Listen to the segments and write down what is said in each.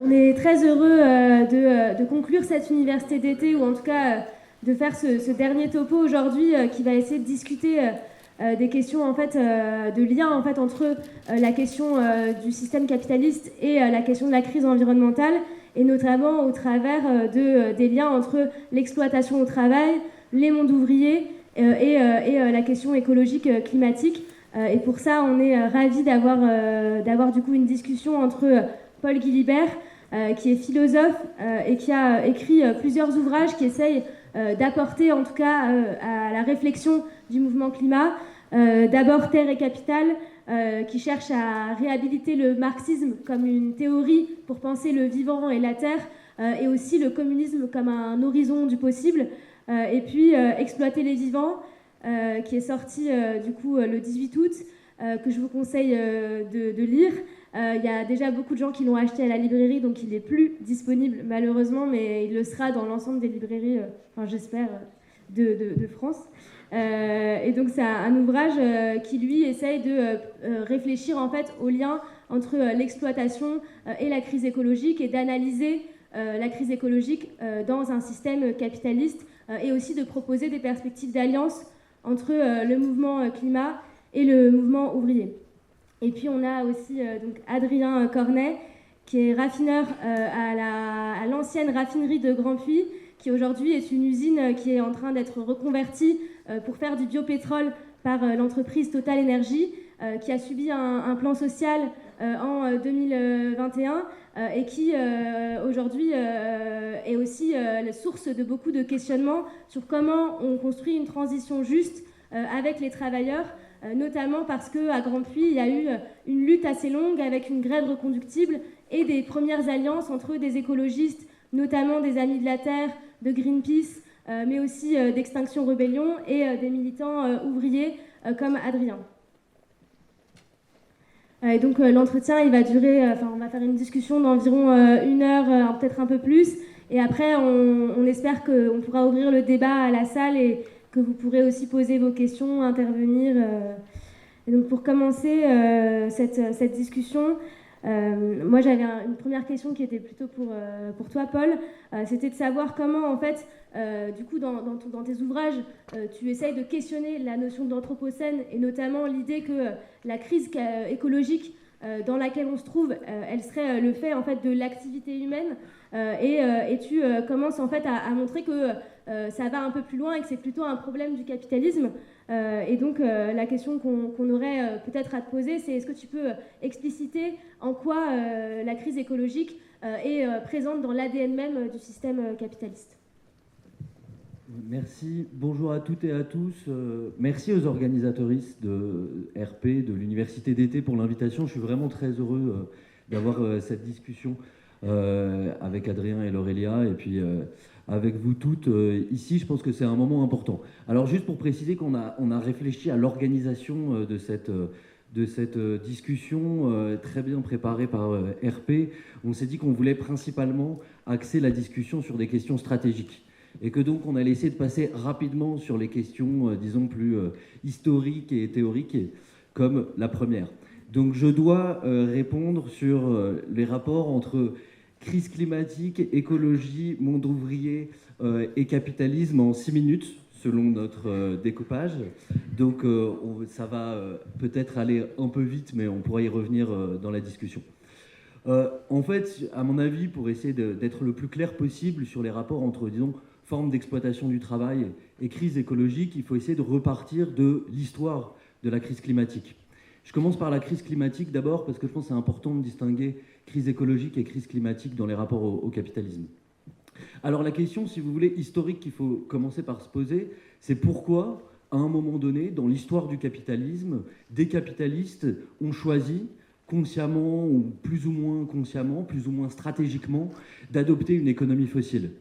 On est très heureux de conclure cette université d'été, ou en tout cas de faire ce dernier topo aujourd'hui qui va essayer de discuter des questions en fait, de lien en fait, entre la question du système capitaliste et la question de la crise environnementale, et notamment au travers des liens entre l'exploitation au travail, les mondes ouvriers et la question écologique climatique. Et pour ça, on est ravis d'avoir du coup une discussion entre Paul Guilibert, qui est philosophe et qui a écrit plusieurs ouvrages qui essayent d'apporter en tout cas à la réflexion du mouvement climat. D'abord Terre et Capital, qui cherche à réhabiliter le marxisme comme une théorie pour penser le vivant et la terre, et aussi le communisme comme un horizon du possible. Et puis Exploiter les vivants, qui est sorti du coup le 18 août, que je vous conseille de lire. Il y a déjà beaucoup de gens qui l'ont acheté à la librairie, donc il n'est plus disponible malheureusement, mais il le sera dans l'ensemble des librairies, enfin j'espère, de France. Et donc c'est un ouvrage qui lui essaye de réfléchir en fait au lien entre l'exploitation et la crise écologique, et d'analyser la crise écologique dans un système capitaliste, et aussi de proposer des perspectives d'alliance entre le mouvement climat et le mouvement ouvrier. Et puis on a aussi donc Adrien Cornet, qui est raffineur à l'ancienne raffinerie de Grand Puy, qui aujourd'hui est une usine qui est en train d'être reconvertie pour faire du biopétrole par l'entreprise Total Energy, qui a subi un plan social en 2021 et qui aujourd'hui est aussi la source de beaucoup de questionnements sur comment on construit une transition juste avec les travailleurs, notamment parce qu'à Grand Puy, il y a eu une lutte assez longue avec une grève reconductible et des premières alliances entre des écologistes, notamment des Amis de la Terre, de Greenpeace, mais aussi d'Extinction Rebellion, et des militants ouvriers comme Adrien. Et donc l'entretien, il va durer, on va faire une discussion d'environ 1 heure, peut-être un peu plus, et après on espère qu'on pourra ouvrir le débat à la salle et que vous pourrez aussi poser vos questions, intervenir. Et donc pour commencer cette discussion, moi j'avais une première question qui était plutôt pour toi, Paul. C'était de savoir comment en fait, du coup dans tes ouvrages, tu essayes de questionner la notion d'anthropocène, et notamment l'idée que la crise écologique dans laquelle on se trouve, elle serait le fait en fait de l'activité humaine, et tu commences en fait à montrer que ça va un peu plus loin et que c'est plutôt un problème du capitalisme. Et donc la question qu'on aurait peut-être à te poser, c'est est-ce que tu peux expliciter en quoi la crise écologique est présente dans l'ADN même du système capitaliste? Merci, bonjour à toutes et à tous. Merci aux organisatoristes de RP, de l'Université d'été pour l'invitation. Je suis vraiment très heureux d'avoir cette discussion avec Adrien et Laurélia, et puis avec vous toutes ici. Je pense que c'est un moment important. Alors juste pour préciser qu'on a réfléchi à l'organisation de cette discussion très bien préparée par RP. On s'est dit qu'on voulait principalement axer la discussion sur des questions stratégiques, et que donc on allait essayer de passer rapidement sur les questions, disons, plus historiques et théoriques, comme la première. Donc je dois répondre sur les rapports entre crise climatique, écologie, monde ouvrier et capitalisme en 6 minutes, selon notre découpage. Donc ça va peut-être aller un peu vite, mais on pourra y revenir dans la discussion. En fait, à mon avis, pour essayer d'être le plus clair possible sur les rapports entre, disons, forme d'exploitation du travail et crise écologique, il faut essayer de repartir de l'histoire de la crise climatique. Je commence par la crise climatique d'abord, parce que je pense que c'est important de distinguer crise écologique et crise climatique dans les rapports au capitalisme. Alors la question, si vous voulez, historique qu'il faut commencer par se poser, c'est pourquoi, à un moment donné, dans l'histoire du capitalisme, des capitalistes ont choisi, consciemment ou plus ou moins consciemment, plus ou moins stratégiquement, d'adopter une économie fossile.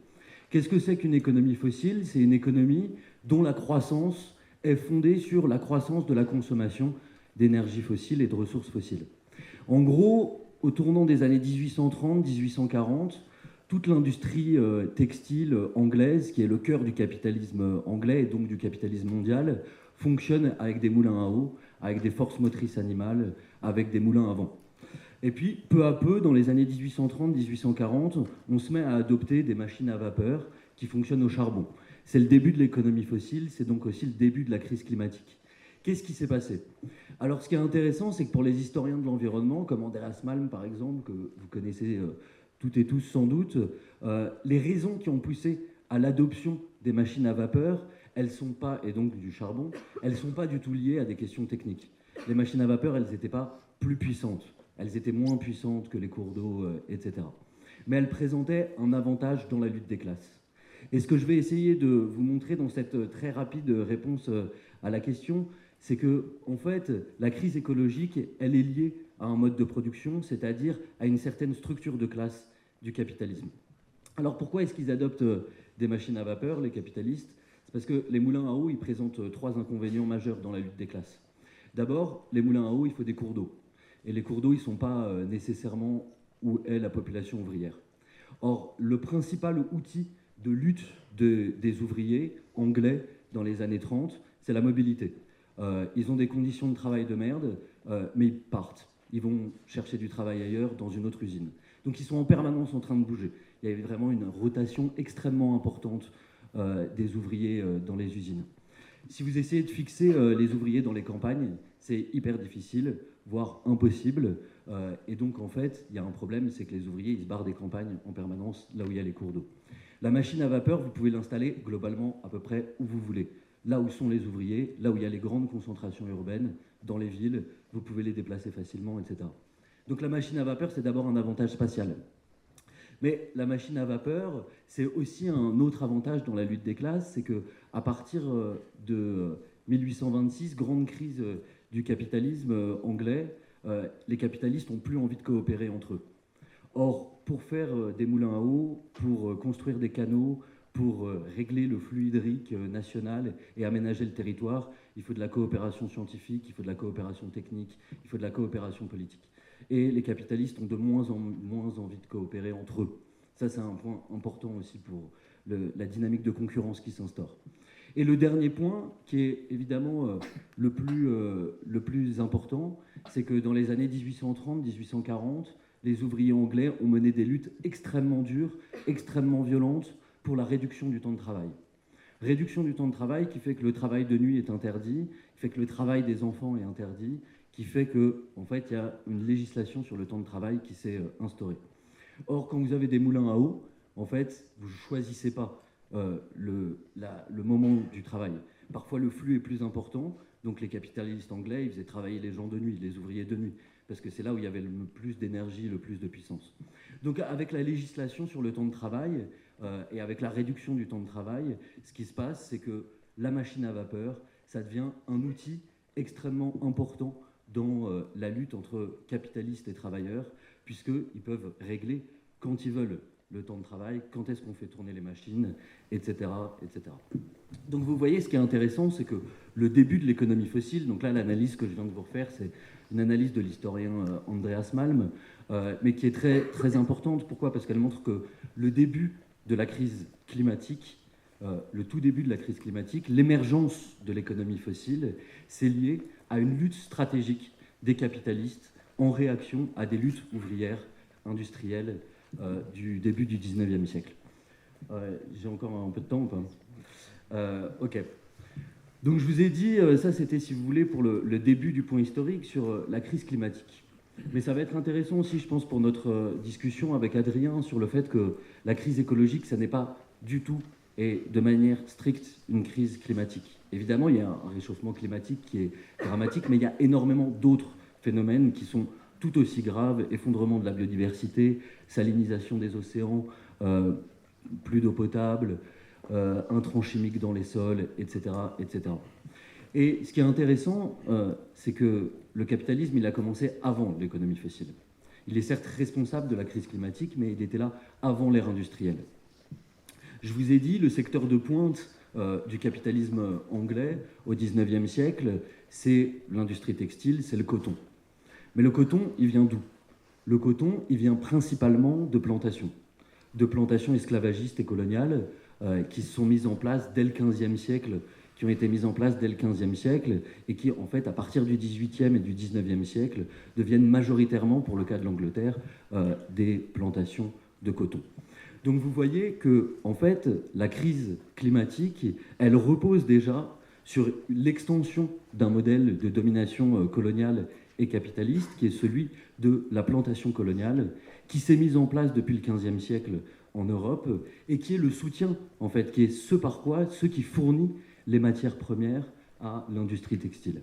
Qu'est-ce que c'est qu'une économie fossile? C'est une économie dont la croissance est fondée sur la croissance de la consommation d'énergie fossile et de ressources fossiles. En gros, au tournant des années 1830-1840, toute l'industrie textile anglaise, qui est le cœur du capitalisme anglais et donc du capitalisme mondial, fonctionne avec des moulins à eau, avec des forces motrices animales, avec des moulins à vent. Et puis, peu à peu, dans les années 1830-1840, on se met à adopter des machines à vapeur qui fonctionnent au charbon. C'est le début de l'économie fossile, c'est donc aussi le début de la crise climatique. Qu'est-ce qui s'est passé? Alors, ce qui est intéressant, c'est que pour les historiens de l'environnement, comme Andreas Malm, par exemple, que vous connaissez toutes et tous sans doute, les raisons qui ont poussé à l'adoption des machines à vapeur, elles sont pas, et donc du charbon, elles ne sont pas du tout liées à des questions techniques. Les machines à vapeur, elles n'étaient pas plus puissantes. Elles étaient moins puissantes que les cours d'eau, etc. Mais elles présentaient un avantage dans la lutte des classes. Et ce que je vais essayer de vous montrer dans cette très rapide réponse à la question, c'est que, en fait, la crise écologique, elle est liée à un mode de production, c'est-à-dire à une certaine structure de classe du capitalisme. Alors pourquoi est-ce qu'ils adoptent des machines à vapeur, les capitalistes? C'est parce que les moulins à eau, ils présentent trois inconvénients majeurs dans la lutte des classes. D'abord, les moulins à eau, il faut des cours d'eau. Et les cours d'eau, ils ne sont pas nécessairement où est la population ouvrière. Or, le principal outil de lutte des ouvriers anglais dans les années 30, c'est la mobilité. Ils ont des conditions de travail de merde, mais ils partent. Ils vont chercher du travail ailleurs, dans une autre usine. Donc ils sont en permanence en train de bouger. Il y avait vraiment une rotation extrêmement importante des ouvriers dans les usines. Si vous essayez de fixer les ouvriers dans les campagnes, c'est hyper difficile, voire impossible. Et donc, en fait, il y a un problème, c'est que les ouvriers, ils se barrent des campagnes en permanence, là où il y a les cours d'eau. La machine à vapeur, vous pouvez l'installer globalement à peu près où vous voulez. Là où sont les ouvriers, là où il y a les grandes concentrations urbaines, dans les villes, vous pouvez les déplacer facilement, etc. Donc la machine à vapeur, c'est d'abord un avantage spatial. Mais la machine à vapeur, c'est aussi un autre avantage dans la lutte des classes, c'est qu'à partir de 1826, grande crise du capitalisme anglais, les capitalistes n'ont plus envie de coopérer entre eux. Or, pour faire des moulins à eau, pour construire des canaux, pour régler le flux hydrique national et aménager le territoire, il faut de la coopération scientifique, il faut de la coopération technique, il faut de la coopération politique. Et les capitalistes ont de moins en moins envie de coopérer entre eux. Ça, c'est un point important aussi pour la dynamique de concurrence qui s'instaure. Et le dernier point, qui est évidemment le plus important, c'est que dans les années 1830-1840, les ouvriers anglais ont mené des luttes extrêmement dures, extrêmement violentes pour la réduction du temps de travail. Réduction du temps de travail qui fait que le travail de nuit est interdit, qui fait que le travail des enfants est interdit, qui fait qu'en fait, il y a une législation sur le temps de travail qui s'est instaurée. Or, quand vous avez des moulins à eau, en fait, vous ne choisissez pas le moment du travail. Parfois, le flux est plus important, donc les capitalistes anglais, ils faisaient travailler les gens de nuit, les ouvriers de nuit, parce que c'est là où il y avait le plus d'énergie, le plus de puissance. Donc, avec la législation sur le temps de travail et avec la réduction du temps de travail, ce qui se passe, c'est que la machine à vapeur, ça devient un outil extrêmement important dans la lutte entre capitalistes et travailleurs, puisqu'ils peuvent régler quand ils veulent le temps de travail, quand est-ce qu'on fait tourner les machines, etc., etc. Donc vous voyez, ce qui est intéressant, c'est que le début de l'économie fossile, donc là l'analyse que je viens de vous refaire, c'est une analyse de l'historien Andreas Malm, mais qui est très, très importante. Pourquoi? Parce qu'elle montre que le début de la crise climatique, le tout début de la crise climatique, l'émergence de l'économie fossile, c'est lié à une lutte stratégique des capitalistes en réaction à des luttes ouvrières, industrielles du début du 19e siècle. J'ai encore un peu de temps ou pas? Ok. Donc je vous ai dit, ça c'était, si vous voulez, pour le début du point historique sur la crise climatique. Mais ça va être intéressant aussi, je pense, pour notre discussion avec Adrien sur le fait que la crise écologique, ça n'est pas du tout et de manière stricte une crise climatique. Évidemment, il y a un réchauffement climatique qui est dramatique, mais il y a énormément d'autres phénomènes qui sont tout aussi graves: effondrement de la biodiversité, salinisation des océans, plus d'eau potable, intrants chimiques dans les sols, etc., etc. Et ce qui est intéressant, c'est que le capitalisme, il a commencé avant l'économie fossile. Il est certes responsable de la crise climatique, mais il était là avant l'ère industrielle. Je vous ai dit, le secteur de pointe du capitalisme anglais au XIXe siècle, c'est l'industrie textile, c'est le coton. Mais le coton, il vient d'où? Le coton, il vient principalement de plantations esclavagistes et coloniales qui se sont mises en place dès le XVe siècle, qui ont été mises en place dès le XVe siècle et qui, en fait, à partir du XVIIIe et du XIXe siècle, deviennent majoritairement, pour le cas de l'Angleterre, des plantations de coton. Donc vous voyez que, en fait, la crise climatique, elle repose déjà sur l'extension d'un modèle de domination coloniale et capitaliste, qui est celui de la plantation coloniale, qui s'est mise en place depuis le XVe siècle en Europe, et qui est le soutien, en fait, qui est ce qui fournit les matières premières à l'industrie textile.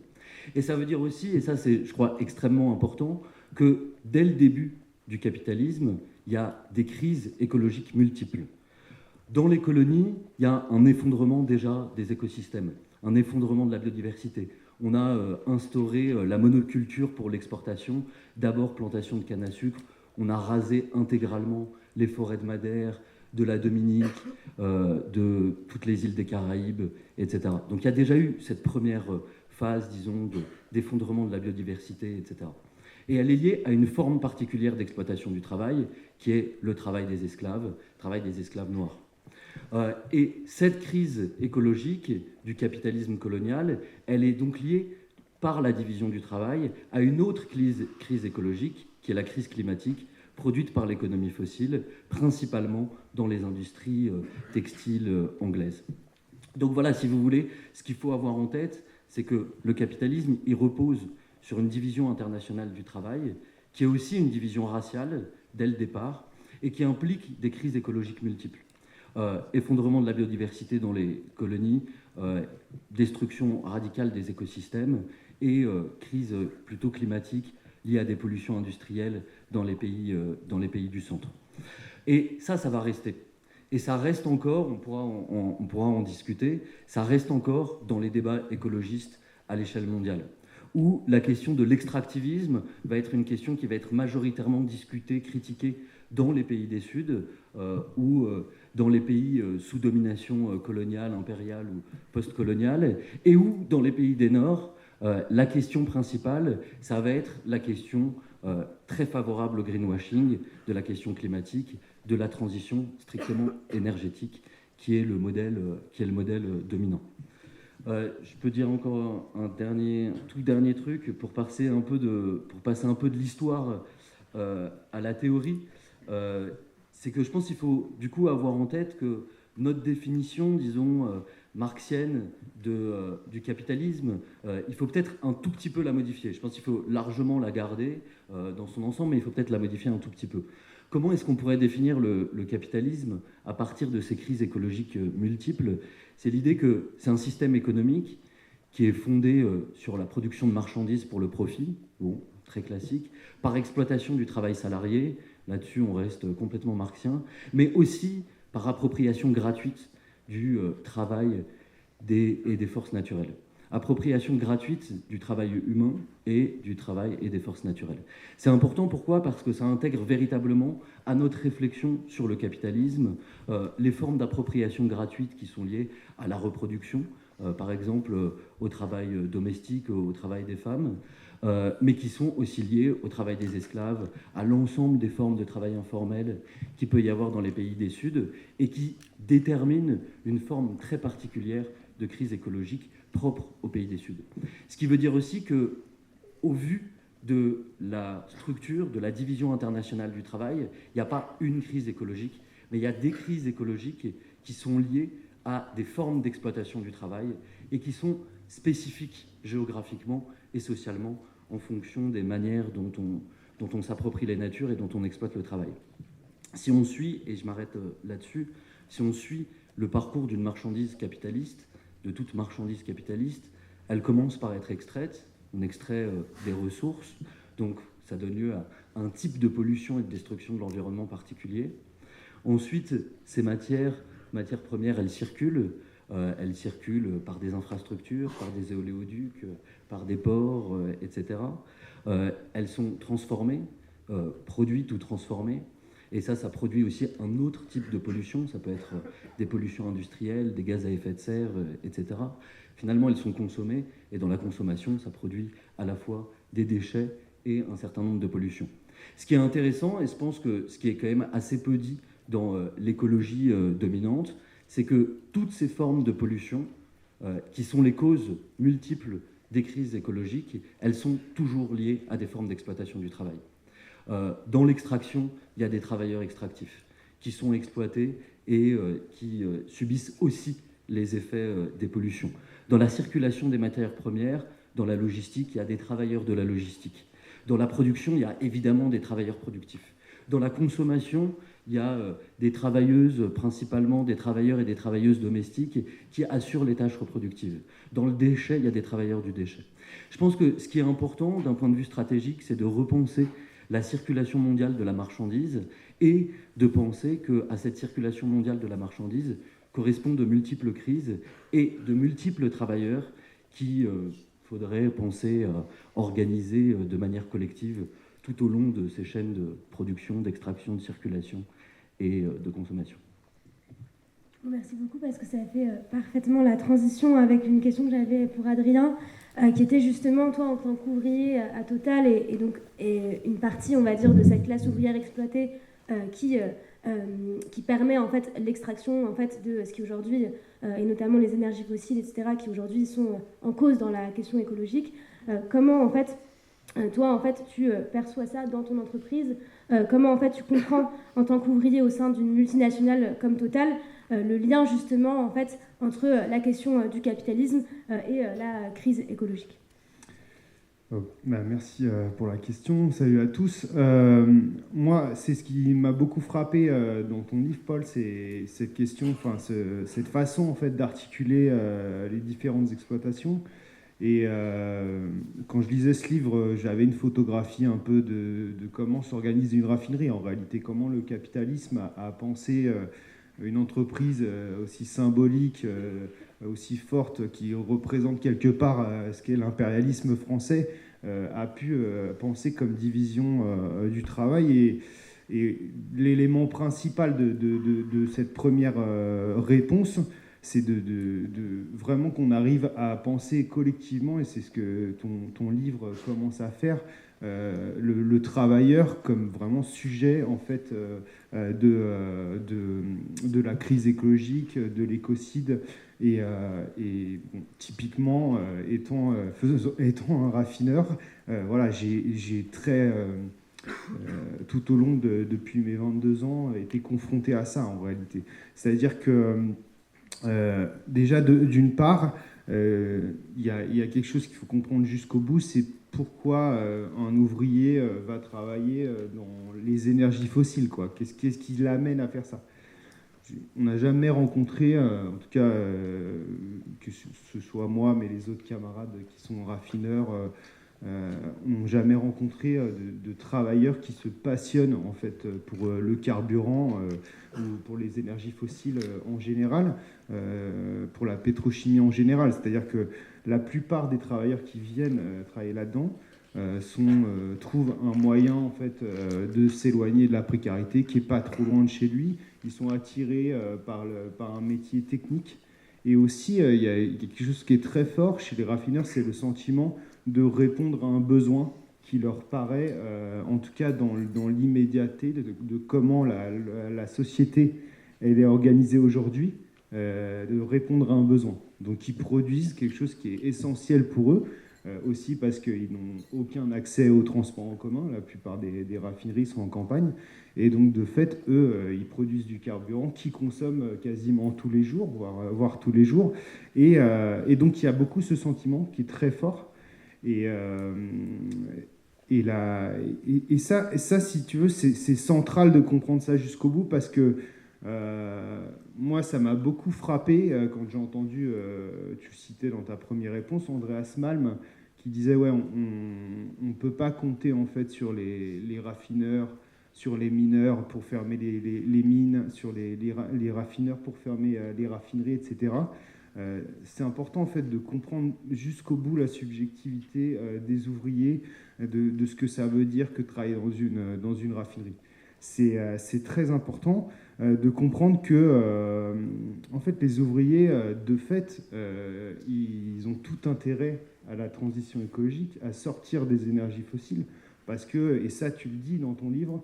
Et ça veut dire aussi, et ça c'est, je crois, extrêmement important, que dès le début du capitalisme, il y a des crises écologiques multiples. Dans les colonies, il y a un effondrement déjà des écosystèmes, un effondrement de la biodiversité. On a instauré la monoculture pour l'exportation, d'abord plantation de canne à sucre, on a rasé intégralement les forêts de Madère, de la Dominique, de toutes les îles des Caraïbes, etc. Donc il y a déjà eu cette première phase, disons, d'effondrement de la biodiversité, etc. Et elle est liée à une forme particulière d'exploitation du travail, qui est le travail des esclaves noirs. Et cette crise écologique du capitalisme colonial, elle est donc liée par la division du travail à une autre crise écologique, qui est la crise climatique, produite par l'économie fossile, principalement dans les industries textiles anglaises. Donc voilà, si vous voulez, ce qu'il faut avoir en tête, c'est que le capitalisme, il repose sur une division internationale du travail, qui est aussi une division raciale dès le départ, et qui implique des crises écologiques multiples. Effondrement de la biodiversité dans les colonies, destruction radicale des écosystèmes, et crise plutôt climatique liée à des pollutions industrielles dans les pays du centre. Et ça va rester. Et ça reste encore, on pourra en discuter, ça reste encore dans les débats écologistes à l'échelle mondiale, où la question de l'extractivisme va être une question qui va être majoritairement discutée, critiquée dans les pays des Suds, ou dans les pays sous domination coloniale, impériale ou post-coloniale, et où, dans les pays des Nord, la question principale, ça va être la question très favorable au greenwashing, de la question climatique, de la transition strictement énergétique, qui est le modèle dominant. Je peux dire encore un tout dernier truc pour passer un peu de l'histoire à la théorie. C'est que je pense qu'il faut du coup avoir en tête que notre définition, disons, marxienne du capitalisme, il faut peut-être un tout petit peu la modifier. Je pense qu'il faut largement la garder dans son ensemble, mais il faut peut-être la modifier un tout petit peu. Comment est-ce qu'on pourrait définir le capitalisme à partir de ces crises écologiques multiples ? C'est l'idée que c'est un système économique qui est fondé sur la production de marchandises pour le profit, bon, très classique, par exploitation du travail salarié, là-dessus on reste complètement marxien, mais aussi par appropriation gratuite du travail et des forces naturelles. Appropriation gratuite du travail humain et du travail et des forces naturelles. C'est important, pourquoi ? Parce que ça intègre véritablement à notre réflexion sur le capitalisme les formes d'appropriation gratuite qui sont liées à la reproduction, par exemple au travail domestique, au travail des femmes, mais qui sont aussi liées au travail des esclaves, à l'ensemble des formes de travail informel qu'il peut y avoir dans les pays des Suds, et qui déterminent une forme très particulière de crise écologique propre aux pays des Suds. Ce qui veut dire aussi que, au vu de la structure, de la division internationale du travail, il n'y a pas une crise écologique, mais il y a des crises écologiques qui sont liées à des formes d'exploitation du travail et qui sont spécifiques géographiquement et socialement en fonction des manières dont on s'approprie les natures et dont on exploite le travail. Si on suit, et je m'arrête là-dessus, si on suit le parcours d'une marchandise capitaliste, de toute marchandise capitaliste, elle commence par être extraite, on extrait des ressources, donc ça donne lieu à un type de pollution et de destruction de l'environnement particulier. Ensuite, ces matières premières, elles circulent par des infrastructures, par des éoléoducs, par des ports, etc. Elles sont transformées, produites ou transformées. Et ça produit aussi un autre type de pollution. Ça peut être des pollutions industrielles, des gaz à effet de serre, etc. Finalement, elles sont consommées. Et dans la consommation, ça produit à la fois des déchets et un certain nombre de pollutions. Ce qui est intéressant, et je pense que ce qui est quand même assez peu dit dans l'écologie dominante, c'est que toutes ces formes de pollution qui sont les causes multiples des crises écologiques, elles sont toujours liées à des formes d'exploitation du travail. Dans l'extraction, il y a des travailleurs extractifs qui sont exploités et qui subissent aussi les effets des pollutions. Dans la circulation des matières premières, dans la logistique, il y a des travailleurs de la logistique. Dans la production, il y a évidemment des travailleurs productifs. Dans la consommation, il y a des travailleuses, principalement des travailleurs et des travailleuses domestiques qui assurent les tâches reproductives. Dans le déchet, il y a des travailleurs du déchet. Je pense que ce qui est important d'un point de vue stratégique, c'est de repenser la circulation mondiale de la marchandise et de penser qu'à cette circulation mondiale de la marchandise correspondent de multiples crises et de multiples travailleurs qu'il faudrait penser à organiser de manière collective tout au long de ces chaînes de production, d'extraction, de circulation et de consommation. Merci beaucoup parce que ça fait parfaitement la transition avec une question que j'avais pour Adrien, qui était justement, toi, en tant qu'ouvrier à Total et une partie, on va dire, de cette classe ouvrière exploitée qui permet en fait l'extraction en fait de ce qui aujourd'hui et notamment les énergies fossiles, etc., qui aujourd'hui sont en cause dans la question écologique. Comment en fait toi, en fait, tu perçois ça dans ton entreprise? Comment, en fait, tu comprends, en tant qu'ouvrier au sein d'une multinationale comme Total, le lien, justement, en fait, entre la question du capitalisme et la crise écologique? Merci pour la question. Salut à tous. Moi, c'est ce qui m'a beaucoup frappé dans ton livre, Paul, c'est cette question, cette façon, en fait, d'articuler les différentes exploitations. Et quand je lisais ce livre, j'avais une photographie un peu de comment s'organise une raffinerie, en réalité, comment le capitalisme a pensé une entreprise aussi symbolique, aussi forte, qui représente quelque part ce qu'est l'impérialisme français, a pu penser comme division du travail. Et l'élément principal de cette première réponse, c'est de vraiment qu'on arrive à penser collectivement, et c'est ce que ton livre commence à faire, le travailleur comme vraiment sujet en fait de la crise écologique, de l'écocide, et bon, typiquement étant un raffineur, voilà, j'ai très tout au long depuis mes 22 ans été confronté à ça en réalité. C'est-à-dire que déjà, d'une part, il y a quelque chose qu'il faut comprendre jusqu'au bout, c'est pourquoi un ouvrier va travailler dans les énergies fossiles, quoi. Qu'est-ce qui l'amène à faire ça? On n'a jamais rencontré, en tout cas, que ce soit moi, mais les autres camarades qui sont raffineurs, n'ont jamais rencontré de travailleurs qui se passionnent en fait pour le carburant ou pour les énergies fossiles en général, pour la pétrochimie en général. C'est-à-dire que la plupart des travailleurs qui viennent travailler là-dedans trouvent un moyen en fait de s'éloigner de la précarité qui est pas trop loin de chez lui. Ils sont attirés par un métier technique. Et aussi, il y a quelque chose qui est très fort chez les raffineurs, c'est le sentiment de répondre à un besoin qui leur paraît, en tout cas dans l'immédiateté de comment la société elle est organisée aujourd'hui, de répondre à un besoin. Donc ils produisent quelque chose qui est essentiel pour eux, aussi parce qu'ils n'ont aucun accès au transport en commun, la plupart des raffineries sont en campagne, et donc de fait, eux, ils produisent du carburant qu'ils consomment quasiment tous les jours, voire tous les jours, et donc il y a beaucoup ce sentiment qui est très fort. Et ça, si tu veux, c'est central de comprendre ça jusqu'au bout, parce que moi, ça m'a beaucoup frappé quand j'ai entendu, tu citais dans ta première réponse, Andreas Malm, qui disait ouais, on ne peut pas compter en fait sur les raffineurs, sur les mineurs pour fermer les mines, sur les raffineurs pour fermer les raffineries, etc. C'est important en fait de comprendre jusqu'au bout la subjectivité des ouvriers, de ce que ça veut dire que travailler dans une raffinerie. C'est très important de comprendre que en fait, les ouvriers, de fait, ils ont tout intérêt à la transition écologique, à sortir des énergies fossiles, parce que, et ça tu le dis dans ton livre,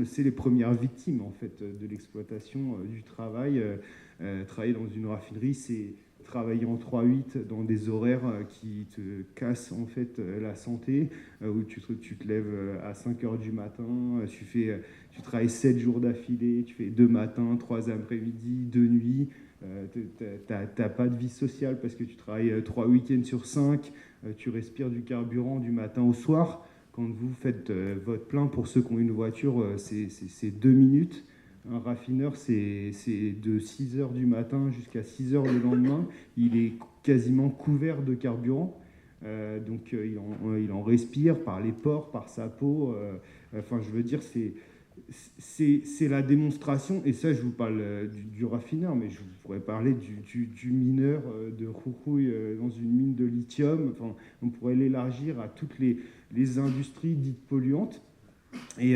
c'est les premières victimes en fait de l'exploitation du travail. Travailler dans une raffinerie, c'est travailler en 3-8 dans des horaires qui te cassent en fait la santé, où tu te lèves à 5 heures du matin, tu travailles 7 jours d'affilée, tu fais 2 matins, 3 après-midi, 2 nuits, t'as pas de vie sociale parce que tu travailles 3 week-ends sur 5, tu respires du carburant du matin au soir. Quand vous faites votre plein, pour ceux qui ont une voiture, c'est 2 minutes. Un raffineur, c'est de 6 heures du matin jusqu'à 6 heures le lendemain. Il est quasiment couvert de carburant. Donc il en respire par les pores, par sa peau. Enfin, je veux dire, c'est la démonstration. Et ça, je vous parle du raffineur, mais je pourrais parler du mineur de rourouille dans une mine de lithium. Enfin, on pourrait l'élargir à toutes les industries dites polluantes. Et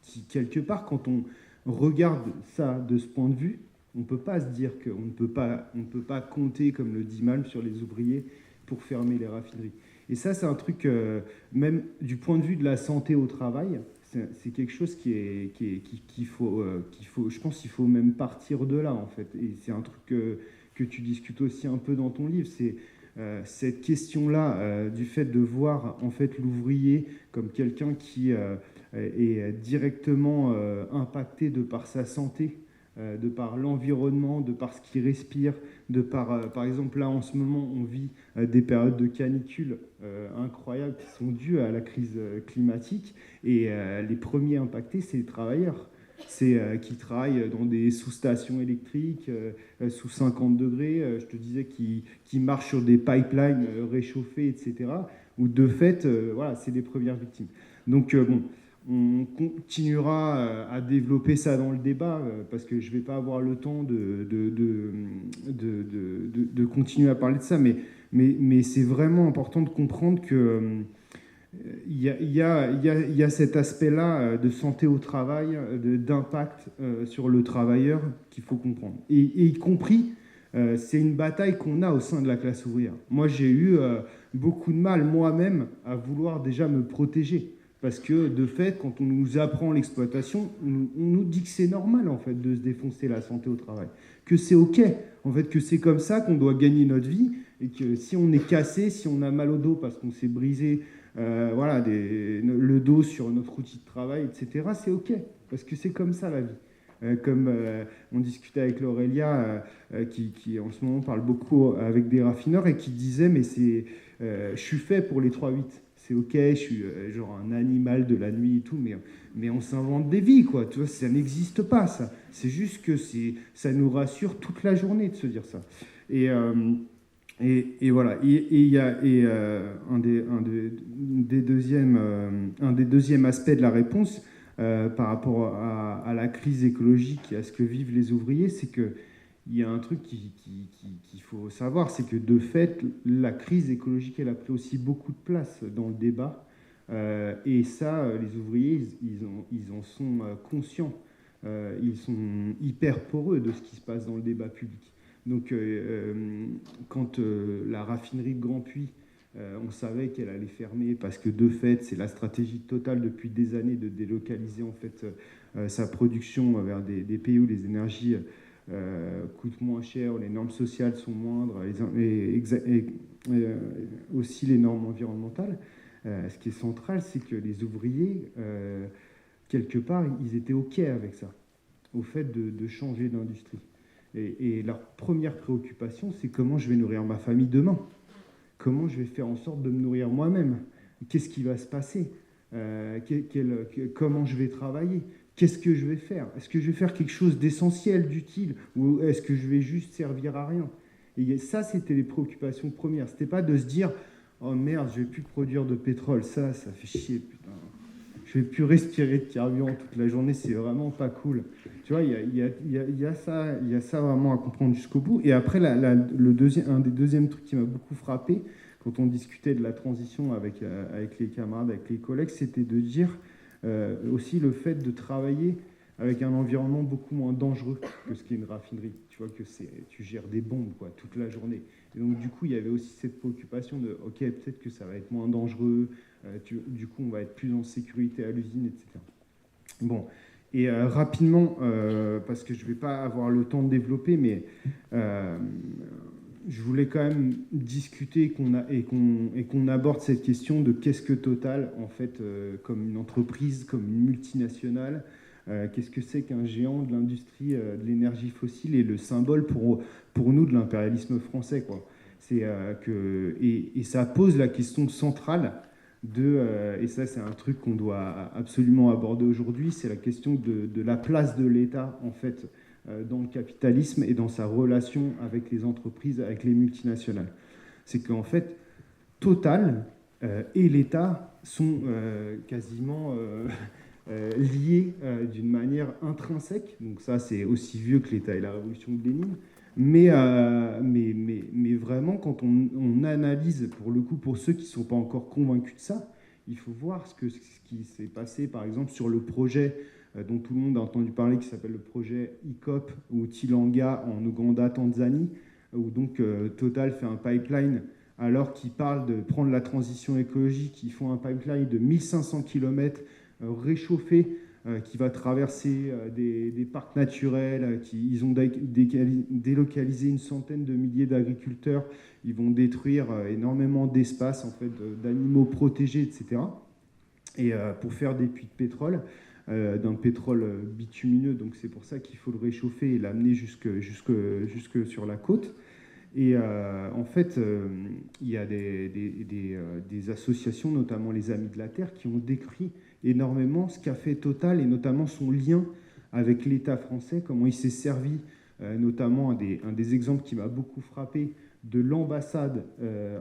qui, quelque part, quand on regarde ça de ce point de vue, on ne peut pas se dire qu'on ne peut pas compter, comme le dit Malm, sur les ouvriers pour fermer les raffineries. Et ça, c'est un truc, même du point de vue de la santé au travail, c'est quelque chose qu'il faut, je pense qu'il faut même partir de là, en fait. Et c'est un truc que tu discutes aussi un peu dans ton livre, c'est cette question-là du fait de voir en fait l'ouvrier comme quelqu'un qui est directement impacté de par sa santé, de par l'environnement, de par ce qu'il respire, de par exemple là en ce moment on vit des périodes de canicule incroyables qui sont dues à la crise climatique et les premiers impactés c'est les travailleurs. Qui travaillent dans des sous-stations électriques sous 50 degrés, je te disais, qui marchent sur des pipelines réchauffés, etc. Où de fait, voilà, c'est les premières victimes. Donc, bon, on continuera à développer ça dans le débat, parce que je ne vais pas avoir le temps de continuer à parler de ça, mais c'est vraiment important de comprendre que il y a cet aspect-là de santé au travail, d'impact sur le travailleur qu'il faut comprendre. Et y compris, c'est une bataille qu'on a au sein de la classe ouvrière. Moi, j'ai eu beaucoup de mal moi-même à vouloir déjà me protéger. Parce que de fait, quand on nous apprend l'exploitation, on nous dit que c'est normal en fait de se défoncer la santé au travail. Que c'est OK, en fait, que c'est comme ça qu'on doit gagner notre vie. Et que si on est cassé, si on a mal au dos parce qu'on s'est brisé voilà, le dos sur notre outil de travail, etc., c'est OK, parce que c'est comme ça la vie. Comme on discutait avec l'Aurélia, qui en ce moment parle beaucoup avec des raffineurs, et qui disait, mais je suis fait pour les 3-8. C'est OK, je suis genre un animal de la nuit et tout, mais on s'invente des vies, quoi. Tu vois, ça n'existe pas, ça. C'est juste que ça nous rassure toute la journée de se dire ça. Et voilà, il y a un des deuxièmes aspects de la réponse par rapport à la crise écologique et à ce que vivent les ouvriers, c'est qu'il y a un truc qu'il faut savoir, c'est que de fait, la crise écologique, elle a pris aussi beaucoup de place dans le débat. Et ça, les ouvriers, ils en sont conscients. Ils sont hyper poreux de ce qui se passe dans le débat public. Donc, quand la raffinerie de Grand Puy, on savait qu'elle allait fermer parce que de fait, c'est la stratégie totale depuis des années de délocaliser en fait sa production vers des pays où les énergies coûtent moins cher, où les normes sociales sont moindres, et aussi les normes environnementales. Ce qui est central, c'est que les ouvriers, quelque part, ils étaient OK avec ça, au fait de changer d'industrie. Et leur première préoccupation, c'est comment je vais nourrir ma famille demain. Comment je vais faire en sorte de me nourrir moi-même. Qu'est-ce qui va se passer comment je vais travailler. Qu'est-ce que je vais faire. Est-ce que je vais faire quelque chose d'essentiel, d'utile, ou est-ce que je vais juste servir à rien. Et ça, c'était les préoccupations premières. C'était pas de se dire « Oh merde, je vais plus produire de pétrole. Ça fait chier, putain. Je vais plus respirer de carburant toute la journée. C'est vraiment pas cool. » Tu vois, il y a ça vraiment à comprendre jusqu'au bout. Et après, un des deuxièmes trucs qui m'a beaucoup frappé, quand on discutait de la transition avec les camarades, avec les collègues, c'était de dire aussi le fait de travailler avec un environnement beaucoup moins dangereux que ce qu'est une raffinerie. Tu vois, tu gères des bombes quoi, toute la journée. Et donc, du coup, il y avait aussi cette préoccupation de « Ok, peut-être que ça va être moins dangereux, du coup, on va être plus en sécurité à l'usine, etc. » Bon. Et rapidement, parce que je ne vais pas avoir le temps de développer, mais je voulais quand même discuter qu'on aborde cette question de qu'est-ce que Total, en fait, comme une entreprise, comme une multinationale, qu'est-ce que c'est qu'un géant de l'industrie de l'énergie fossile et le symbole pour nous de l'impérialisme français, quoi. Et ça pose la question centrale et ça c'est un truc qu'on doit absolument aborder aujourd'hui, c'est la question de la place de l'État, en fait, dans le capitalisme et dans sa relation avec les entreprises, avec les multinationales. C'est qu'en fait, Total et l'État sont quasiment liés d'une manière intrinsèque. Donc ça, c'est aussi vieux que l'État et la révolution de Lénine. Mais vraiment, quand on analyse, pour le coup, pour ceux qui ne sont pas encore convaincus de ça, il faut voir ce qui s'est passé, par exemple, sur le projet dont tout le monde a entendu parler, qui s'appelle le projet ICOP ou Tilanga en Ouganda, Tanzanie, où donc Total fait un pipeline alors qu'ils parlent de prendre la transition écologique. Ils font un pipeline de 1500 km réchauffé qui va traverser des parcs naturels. Ils ont délocalisé une centaine de milliers d'agriculteurs. Ils vont détruire énormément d'espaces, en fait, d'animaux protégés, etc. Et pour faire des puits de pétrole, d'un pétrole bitumineux. Donc c'est pour ça qu'il faut le réchauffer et l'amener jusque sur la côte. Et en fait, il y a des associations, notamment les Amis de la Terre, qui ont décrit énormément ce qu'a fait Total et notamment son lien avec l'État français, comment il s'est servi, notamment un des exemples qui m'a beaucoup frappé, de l'ambassade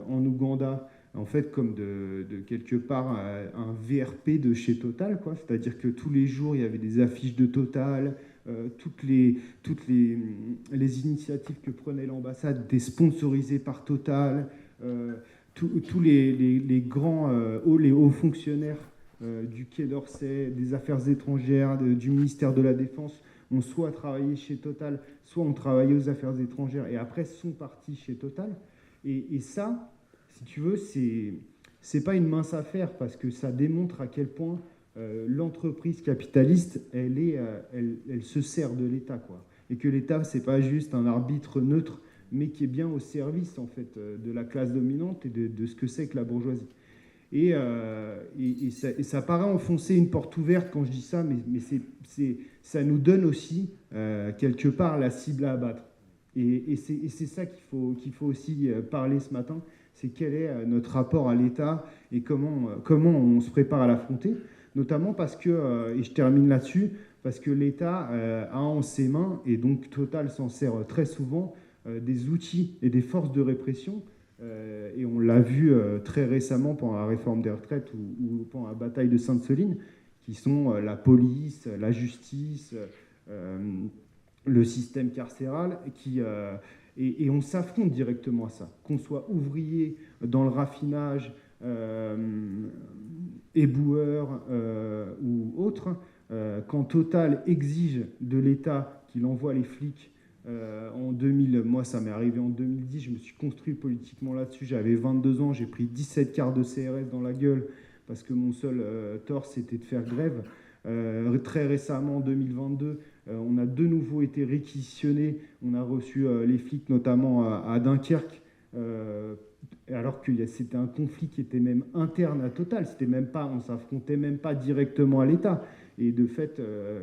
en Ouganda, en fait comme de quelque part un VRP de chez Total, quoi. C'est-à-dire que tous les jours, il y avait des affiches de Total, toutes les initiatives que prenait l'ambassade étaient sponsorisées par Total, tous les grands les hauts fonctionnaires du Quai d'Orsay, des Affaires étrangères, du ministère de la Défense, ont soit travaillé chez Total, soit ont travaillé aux Affaires étrangères, et après sont partis chez Total. Et ça, si tu veux, c'est pas une mince affaire, parce que ça démontre à quel point l'entreprise capitaliste, elle se sert de l'État, quoi. Et que l'État, c'est pas juste un arbitre neutre, mais qui est bien au service, en fait, de la classe dominante et de ce que c'est que la bourgeoisie. Et ça paraît enfoncer une porte ouverte quand je dis ça, mais ça nous donne aussi, quelque part, la cible à abattre. Et c'est ça qu'il faut aussi parler ce matin, c'est quel est notre rapport à l'État et comment on se prépare à l'affronter, notamment parce que, et je termine là-dessus, parce que l'État a en ses mains, et donc Total s'en sert très souvent, des outils et des forces de répression. Et on l'a vu très récemment pendant la réforme des retraites ou pendant la bataille de Sainte-Soline, qui sont la police, la justice, le système carcéral, et on s'affronte directement à ça. Qu'on soit ouvrier dans le raffinage, éboueur ou autre, quand Total exige de l'État qu'il envoie les flics en 2000, moi ça m'est arrivé en 2010, je me suis construit politiquement là-dessus, j'avais 22 ans, j'ai pris 17 quarts de CRS dans la gueule parce que mon seul tort c'était de faire grève. Très récemment, en 2022, on a de nouveau été réquisitionnés, on a reçu les flics notamment à Dunkerque, alors que c'était un conflit qui était même interne à Total, on ne s'affrontait même pas directement à l'État. Et de fait,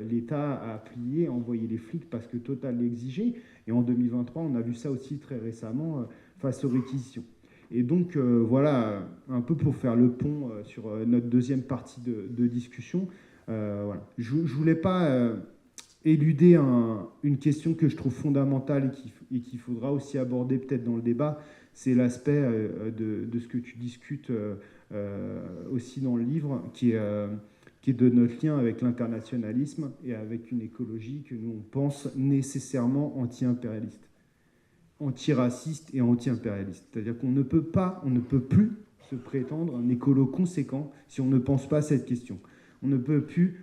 l'État a plié, a envoyé les flics parce que Total l'exigeait. Et en 2023, on a vu ça aussi très récemment face aux réquisitions. Et donc, voilà, un peu pour faire le pont sur notre deuxième partie de discussion. Voilà. Je ne voulais pas éluder une question que je trouve fondamentale et qu'il faudra aussi aborder peut-être dans le débat. C'est l'aspect de ce que tu discutes aussi dans le livre, qui est de notre lien avec l'internationalisme et avec une écologie que nous, on pense nécessairement anti-impérialiste, anti-raciste et anti-impérialiste. C'est-à-dire qu'on ne peut plus se prétendre un écolo conséquent si on ne pense pas à cette question. On ne peut plus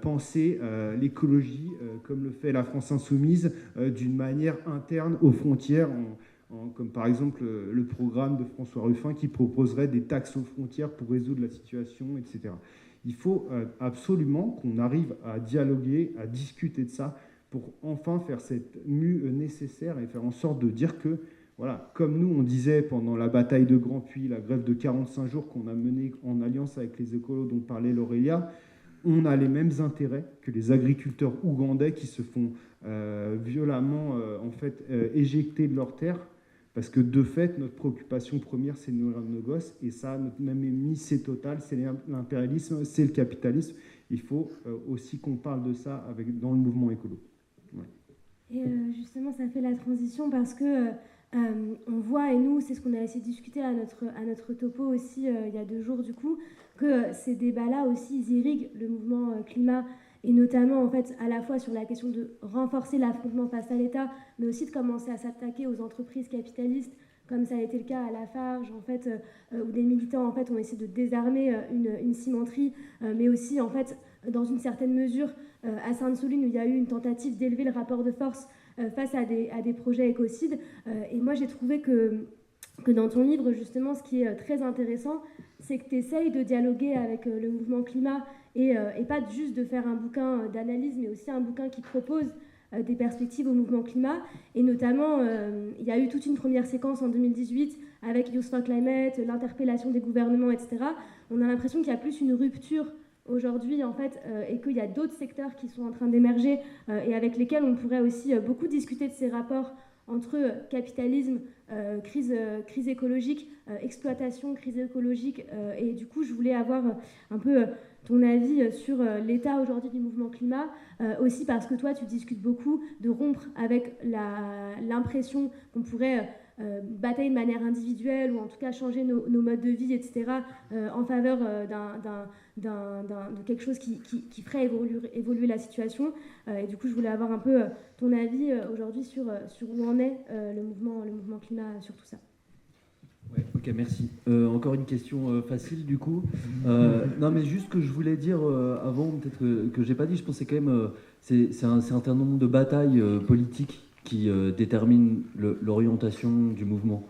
penser l'écologie comme le fait la France insoumise d'une manière interne aux frontières, comme par exemple le programme de François Ruffin qui proposerait des taxes aux frontières pour résoudre la situation, etc. Il faut absolument qu'on arrive à dialoguer, à discuter de ça, pour enfin faire cette mue nécessaire et faire en sorte de dire que, voilà, comme nous on disait pendant la bataille de Grand Puy, la grève de 45 jours qu'on a menée en alliance avec les écolos dont parlait Laurélia, on a les mêmes intérêts que les agriculteurs ougandais qui se font violemment éjecter de leurs terres, parce que de fait, notre préoccupation première, c'est de nourrir nos gosses, et ça, notre même ennemi, c'est total, c'est l'impérialisme, c'est le capitalisme. Il faut aussi qu'on parle de ça dans le mouvement écolo. Ouais. Et justement, ça fait la transition parce que on voit, et nous, c'est ce qu'on a essayé de discuter à notre topo aussi il y a 2 jours du coup, que ces débats-là aussi, ils irriguent le mouvement climat, et notamment en fait à la fois sur la question de renforcer l'affrontement face à l'État, mais aussi de commencer à s'attaquer aux entreprises capitalistes, comme ça a été le cas à Lafarge, en fait, où des militants en fait ont essayé de désarmer une cimenterie, mais aussi en fait dans une certaine mesure à Sainte-Soline où il y a eu une tentative d'élever le rapport de force face à des projets écocides. Et moi j'ai trouvé que dans ton livre, justement, ce qui est très intéressant, c'est que tu essayes de dialoguer avec le mouvement climat et pas juste de faire un bouquin d'analyse, mais aussi un bouquin qui propose des perspectives au mouvement climat. Et notamment, il y a eu toute une première séquence en 2018 avec Youth for Climate, l'interpellation des gouvernements, etc. On a l'impression qu'il y a plus une rupture aujourd'hui, en fait, et qu'il y a d'autres secteurs qui sont en train d'émerger et avec lesquels on pourrait aussi beaucoup discuter de ces rapports entre capitalisme, crise écologique, exploitation, crise écologique. Et du coup, je voulais avoir un peu ton avis sur l'état aujourd'hui du mouvement climat, aussi parce que toi, tu discutes beaucoup de rompre avec l'impression qu'on pourrait batailler de manière individuelle ou en tout cas changer nos modes de vie, etc., en faveur de quelque chose qui ferait évoluer la situation. Et du coup, je voulais avoir un peu ton avis aujourd'hui sur où en est le mouvement climat sur tout ça. Ouais, ok, merci. Encore une question facile du coup. Non, mais juste que je voulais dire avant, peut-être que j'ai pas dit, je pensais quand même, c'est un certain nombre de batailles politiques qui déterminent l'orientation du mouvement,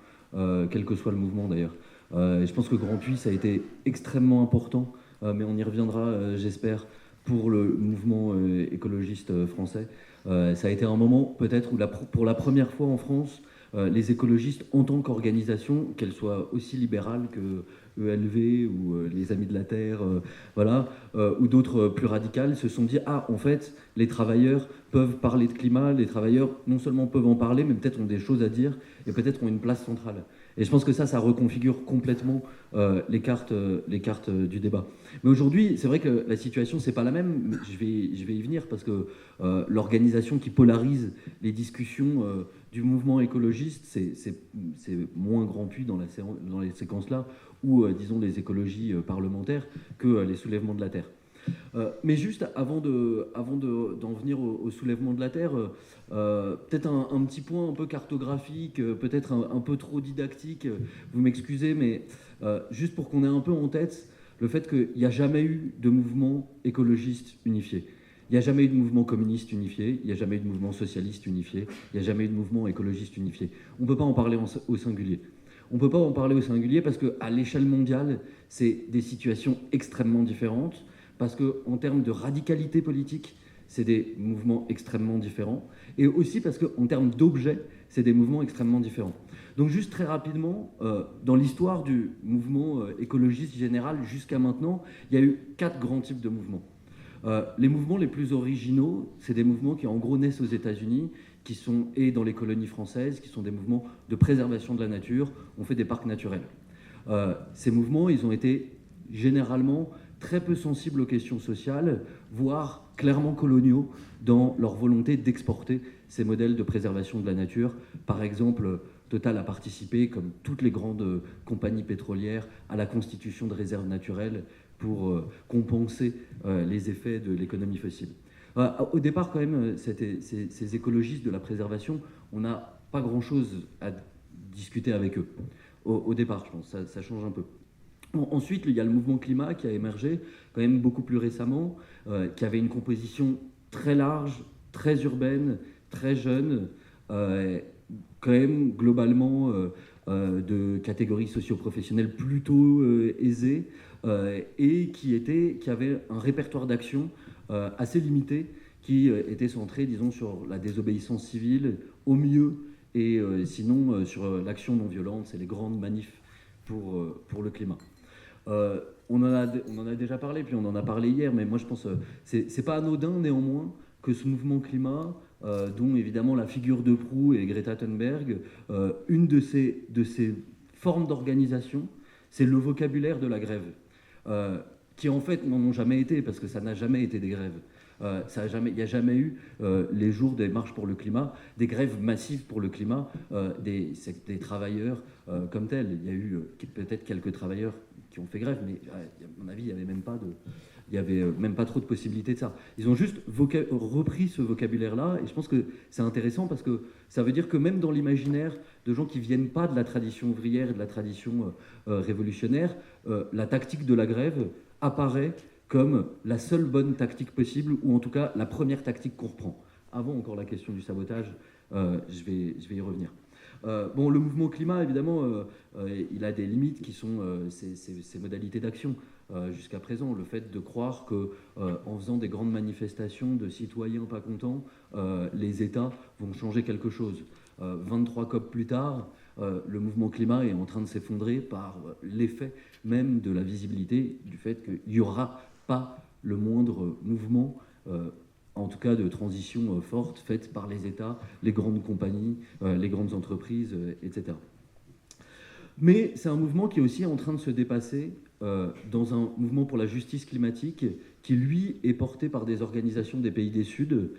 quel que soit le mouvement d'ailleurs. Et je pense que Grand Puy, ça a été extrêmement important, mais on y reviendra, j'espère, pour le mouvement écologiste français. Ça a été un moment peut-être où pour la première fois en France, les écologistes, en tant qu'organisation, qu'elles soient aussi libérales que ELV ou les Amis de la Terre, voilà, ou d'autres plus radicales, se sont dit « Ah, en fait, les travailleurs peuvent parler de climat, les travailleurs non seulement peuvent en parler, mais peut-être ont des choses à dire et peut-être ont une place centrale. » Et je pense que ça reconfigure complètement les cartes du débat. Mais aujourd'hui, c'est vrai que la situation, c'est pas la même. Je vais y venir parce que l'organisation qui polarise les discussions du mouvement écologiste, c'est moins Grand Puy dans les séquences-là, ou disons les écologies parlementaires, que les soulèvements de la Terre. Mais juste avant d'en venir au soulèvement de la Terre, peut-être un petit point un peu cartographique, peut-être un peu trop didactique, vous m'excusez, mais juste pour qu'on ait un peu en tête le fait qu'il n'y a jamais eu de mouvement écologiste unifié. Il n'y a jamais eu de mouvement communiste unifié, il n'y a jamais eu de mouvement socialiste unifié, il n'y a jamais eu de mouvement écologiste unifié. On ne peut pas en parler au singulier. On ne peut pas en parler au singulier parce qu'à l'échelle mondiale, c'est des situations extrêmement différentes, parce qu'en termes de radicalité politique, c'est des mouvements extrêmement différents, et aussi parce qu'en termes d'objets, c'est des mouvements extrêmement différents. Donc juste très rapidement, dans l'histoire du mouvement écologiste général jusqu'à maintenant, il y a eu 4 grands types de mouvements. Les mouvements les plus originaux, c'est des mouvements qui en gros naissent aux États-Unis, et dans les colonies françaises, qui sont des mouvements de préservation de la nature. On fait des parcs naturels. Ces mouvements, ils ont été généralement très peu sensibles aux questions sociales, voire clairement coloniaux dans leur volonté d'exporter ces modèles de préservation de la nature. Par exemple, Total a participé, comme toutes les grandes compagnies pétrolières, à la constitution de réserves naturelles pour compenser les effets de l'économie fossile. Au départ, quand même, ces écologistes de la préservation, on n'a pas grand-chose à discuter avec eux. Au départ, je pense, ça change un peu. Bon, ensuite, il y a le mouvement climat qui a émergé quand même beaucoup plus récemment, qui avait une composition très large, très urbaine, très jeune, quand même globalement de catégories socio-professionnelles plutôt aisées, et qui avait un répertoire d'action assez limité, qui était centré, disons, sur la désobéissance civile au mieux, et sinon sur l'action non violente, c'est les grandes manifs pour le climat. On en a déjà parlé, puis on en a parlé hier, mais moi je pense que c'est pas anodin néanmoins que ce mouvement climat, dont évidemment la figure de proue est Greta Thunberg, une de ces formes d'organisation, c'est le vocabulaire de la grève, qui en fait n'en ont jamais été, parce que ça n'a jamais été des grèves. Il n'y a jamais eu les jours des marches pour le climat, des grèves massives pour le climat, des travailleurs comme tels. Il y a eu peut-être quelques travailleurs qui ont fait grève, mais à mon avis, il n'y avait même pas trop de possibilités de ça. Ils ont juste repris ce vocabulaire-là, et je pense que c'est intéressant parce que ça veut dire que même dans l'imaginaire de gens qui ne viennent pas de la tradition ouvrière et de la tradition révolutionnaire, la tactique de la grève apparaît comme la seule bonne tactique possible, ou en tout cas la première tactique qu'on reprend. Avant encore la question du sabotage, je vais y revenir. Bon, le mouvement climat, évidemment, il a des limites qui sont ses modalités d'action. Jusqu'à présent, le fait de croire qu'en faisant des grandes manifestations de citoyens pas contents, les États vont changer quelque chose. 23 COP plus tard, le mouvement climat est en train de s'effondrer par l'effet même de la visibilité, du fait qu'il n'y aura pas le moindre mouvement, en tout cas de transition forte, faite par les États, les grandes compagnies, les grandes entreprises, etc. Mais c'est un mouvement qui est aussi en train de se dépasser dans un mouvement pour la justice climatique qui, lui, est porté par des organisations des pays du Sud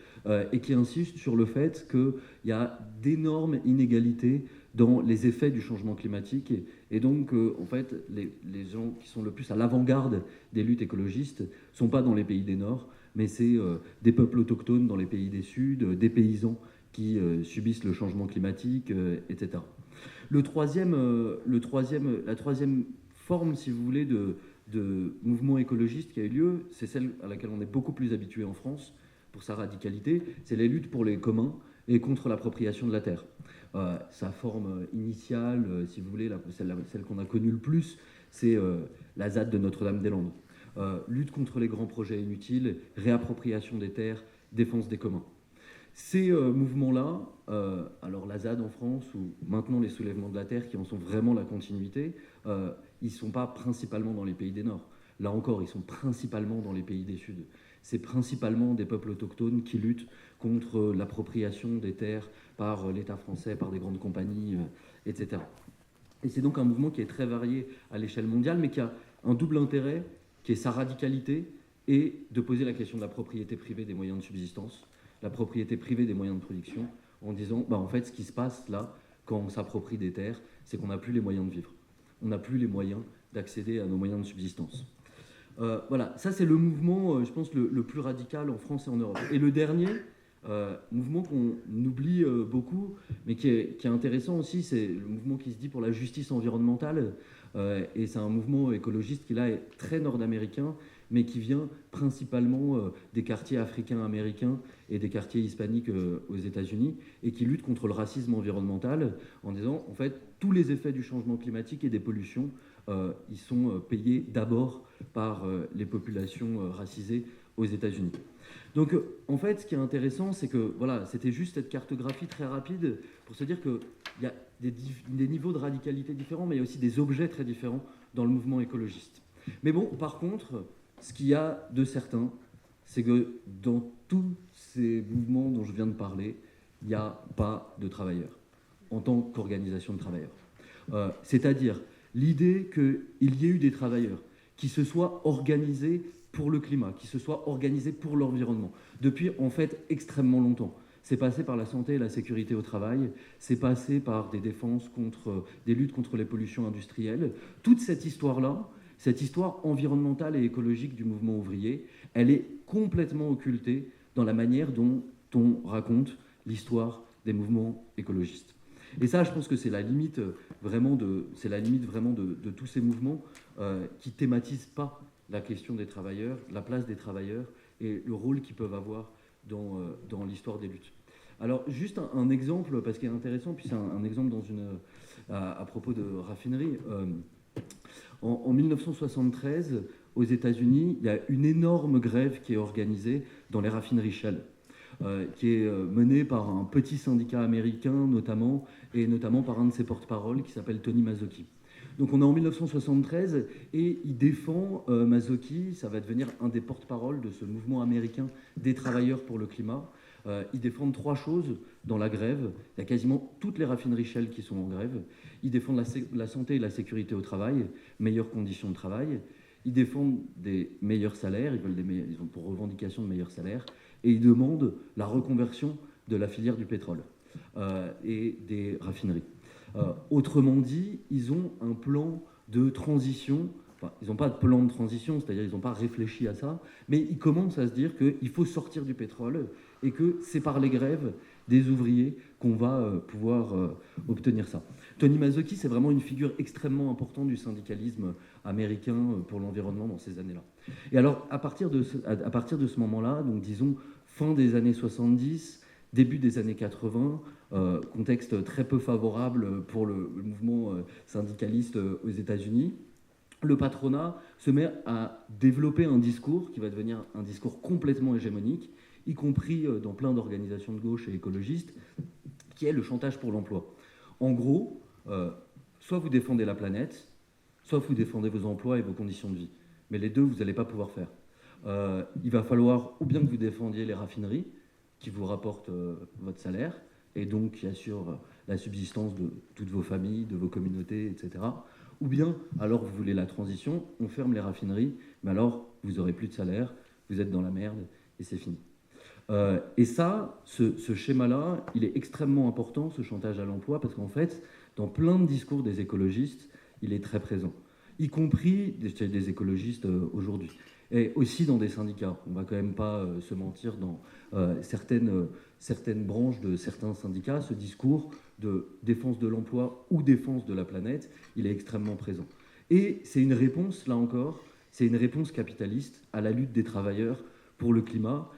et qui insiste sur le fait qu'il y a d'énormes inégalités dans les effets du changement climatique. Et donc, en fait, les gens qui sont le plus à l'avant-garde des luttes écologistes ne sont pas dans les pays du Nord, mais c'est des peuples autochtones dans les pays du Sud, des paysans qui subissent le changement climatique, etc. La troisième forme, si vous voulez, de mouvement écologiste qui a eu lieu, c'est celle à laquelle on est beaucoup plus habitué en France pour sa radicalité, c'est les luttes pour les communs et contre l'appropriation de la terre. Sa forme initiale, si vous voulez, celle qu'on a connue le plus, c'est la ZAD de Notre-Dame-des-Landes. Lutte contre les grands projets inutiles, réappropriation des terres, défense des communs. Ces mouvements-là, alors la ZAD en France, ou maintenant les soulèvements de la terre, qui en sont vraiment la continuité, ils ne sont pas principalement dans les pays du Nord. Là encore, ils sont principalement dans les pays du Sud. C'est principalement des peuples autochtones qui luttent contre l'appropriation des terres par l'État français, par des grandes compagnies, etc. Et c'est donc un mouvement qui est très varié à l'échelle mondiale, mais qui a un double intérêt, qui est sa radicalité, et de poser la question de la propriété privée des moyens de subsistance, la propriété privée des moyens de production, en disant, en fait, ce qui se passe là, quand on s'approprie des terres, c'est qu'on n'a plus les moyens de vivre. On n'a plus les moyens d'accéder à nos moyens de subsistance. Voilà, ça c'est le mouvement, je pense, le plus radical en France et en Europe. Et le dernier, mouvement qu'on oublie beaucoup, mais qui est intéressant aussi, c'est le mouvement qui se dit pour la justice environnementale. Et c'est un mouvement écologiste qui là est très nord-américain, mais qui vient principalement des quartiers africains-américains et des quartiers hispaniques aux États-Unis, et qui lutte contre le racisme environnemental en disant, en fait, tous les effets du changement climatique et des pollutions, ils sont payés d'abord par les populations racisées aux États-Unis. Donc, en fait, ce qui est intéressant, c'est que, voilà, c'était juste cette cartographie très rapide pour se dire qu'il y a des niveaux de radicalité différents, mais il y a aussi des objets très différents dans le mouvement écologiste. Mais bon, par contre, ce qu'il y a de certain, c'est que dans tous ces mouvements dont je viens de parler, il n'y a pas de travailleurs, en tant qu'organisation de travailleurs. C'est-à-dire l'idée qu'il y ait eu des travailleurs qui se soient organisés pour le climat, qui se soient organisés pour l'environnement, depuis en fait extrêmement longtemps. C'est passé par la santé et la sécurité au travail, c'est passé par des défenses des luttes contre les pollutions industrielles. Toute cette histoire-là, cette histoire environnementale et écologique du mouvement ouvrier, elle est complètement occultée dans la manière dont on raconte l'histoire des mouvements écologistes. Et ça, je pense que c'est la limite vraiment de tous ces mouvements qui ne thématisent pas la question des travailleurs, la place des travailleurs et le rôle qu'ils peuvent avoir dans l'histoire des luttes. Alors, juste un exemple, parce qu'il est intéressant, puis c'est un exemple à propos de raffinerie. En 1973, aux États-Unis, il y a une énorme grève qui est organisée dans les raffineries Shell, qui est menée par un petit syndicat américain notamment, et notamment par un de ses porte-parole qui s'appelle Tony Mazzocchi. Donc on est en 1973 et il défend, Mazzocchi, ça va devenir un des porte-parole de ce mouvement américain des travailleurs pour le climat. Ils défendent 3 choses dans la grève. Il y a quasiment toutes les raffineries Shell qui sont en grève. Ils défendent la santé et la sécurité au travail, meilleures conditions de travail. Ils défendent des meilleurs salaires, ils ont pour revendication de meilleurs salaires, et ils demandent la reconversion de la filière du pétrole et des raffineries. Autrement dit, ils ont un plan de transition. Enfin, ils n'ont pas de plan de transition, c'est-à-dire ils n'ont pas réfléchi à ça, mais ils commencent à se dire qu'il faut sortir du pétrole et que c'est par les grèves des ouvriers qu'on va pouvoir obtenir ça. Tony Mazzocchi, c'est vraiment une figure extrêmement importante du syndicalisme américain pour l'environnement dans ces années-là. Et alors, à partir de ce moment-là, donc disons fin des années 70, début des années 80, contexte très peu favorable pour le mouvement syndicaliste aux États-Unis, le patronat se met à développer un discours qui va devenir un discours complètement hégémonique, y compris dans plein d'organisations de gauche et écologistes, qui est le chantage pour l'emploi. En gros, soit vous défendez la planète, soit vous défendez vos emplois et vos conditions de vie. Mais les deux, vous n'allez pas pouvoir faire. Il va falloir ou bien que vous défendiez les raffineries, qui vous rapportent votre salaire, et donc qui assurent la subsistance de toutes vos familles, de vos communautés, etc. Ou bien, alors vous voulez la transition, on ferme les raffineries, mais alors vous n'aurez plus de salaire, vous êtes dans la merde, et c'est fini. Et ça, ce schéma-là, il est extrêmement important, ce chantage à l'emploi, parce qu'en fait, dans plein de discours des écologistes, il est très présent, y compris des écologistes aujourd'hui. Et aussi dans des syndicats. On ne va quand même pas se mentir, dans certaines branches de certains syndicats, ce discours de défense de l'emploi ou défense de la planète, il est extrêmement présent. Et c'est une réponse, là encore, c'est une réponse capitaliste à la lutte des travailleurs pour le climat,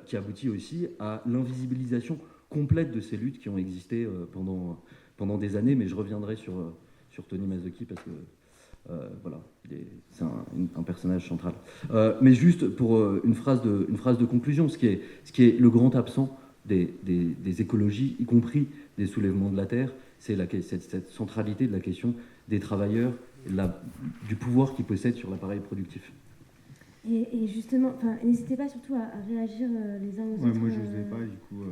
qui aboutit aussi à l'invisibilisation complète de ces luttes qui ont existé pendant des années, mais je reviendrai sur Tony Mazzocchi parce que voilà, c'est un personnage central. Mais juste pour une phrase de conclusion, ce qui est le grand absent des écologies, y compris des soulèvements de la Terre, c'est cette centralité de la question des travailleurs, du pouvoir qu'ils possèdent sur l'appareil productif. Et justement, n'hésitez pas surtout à réagir les uns aux autres. Moi, je n'osais pas, du coup.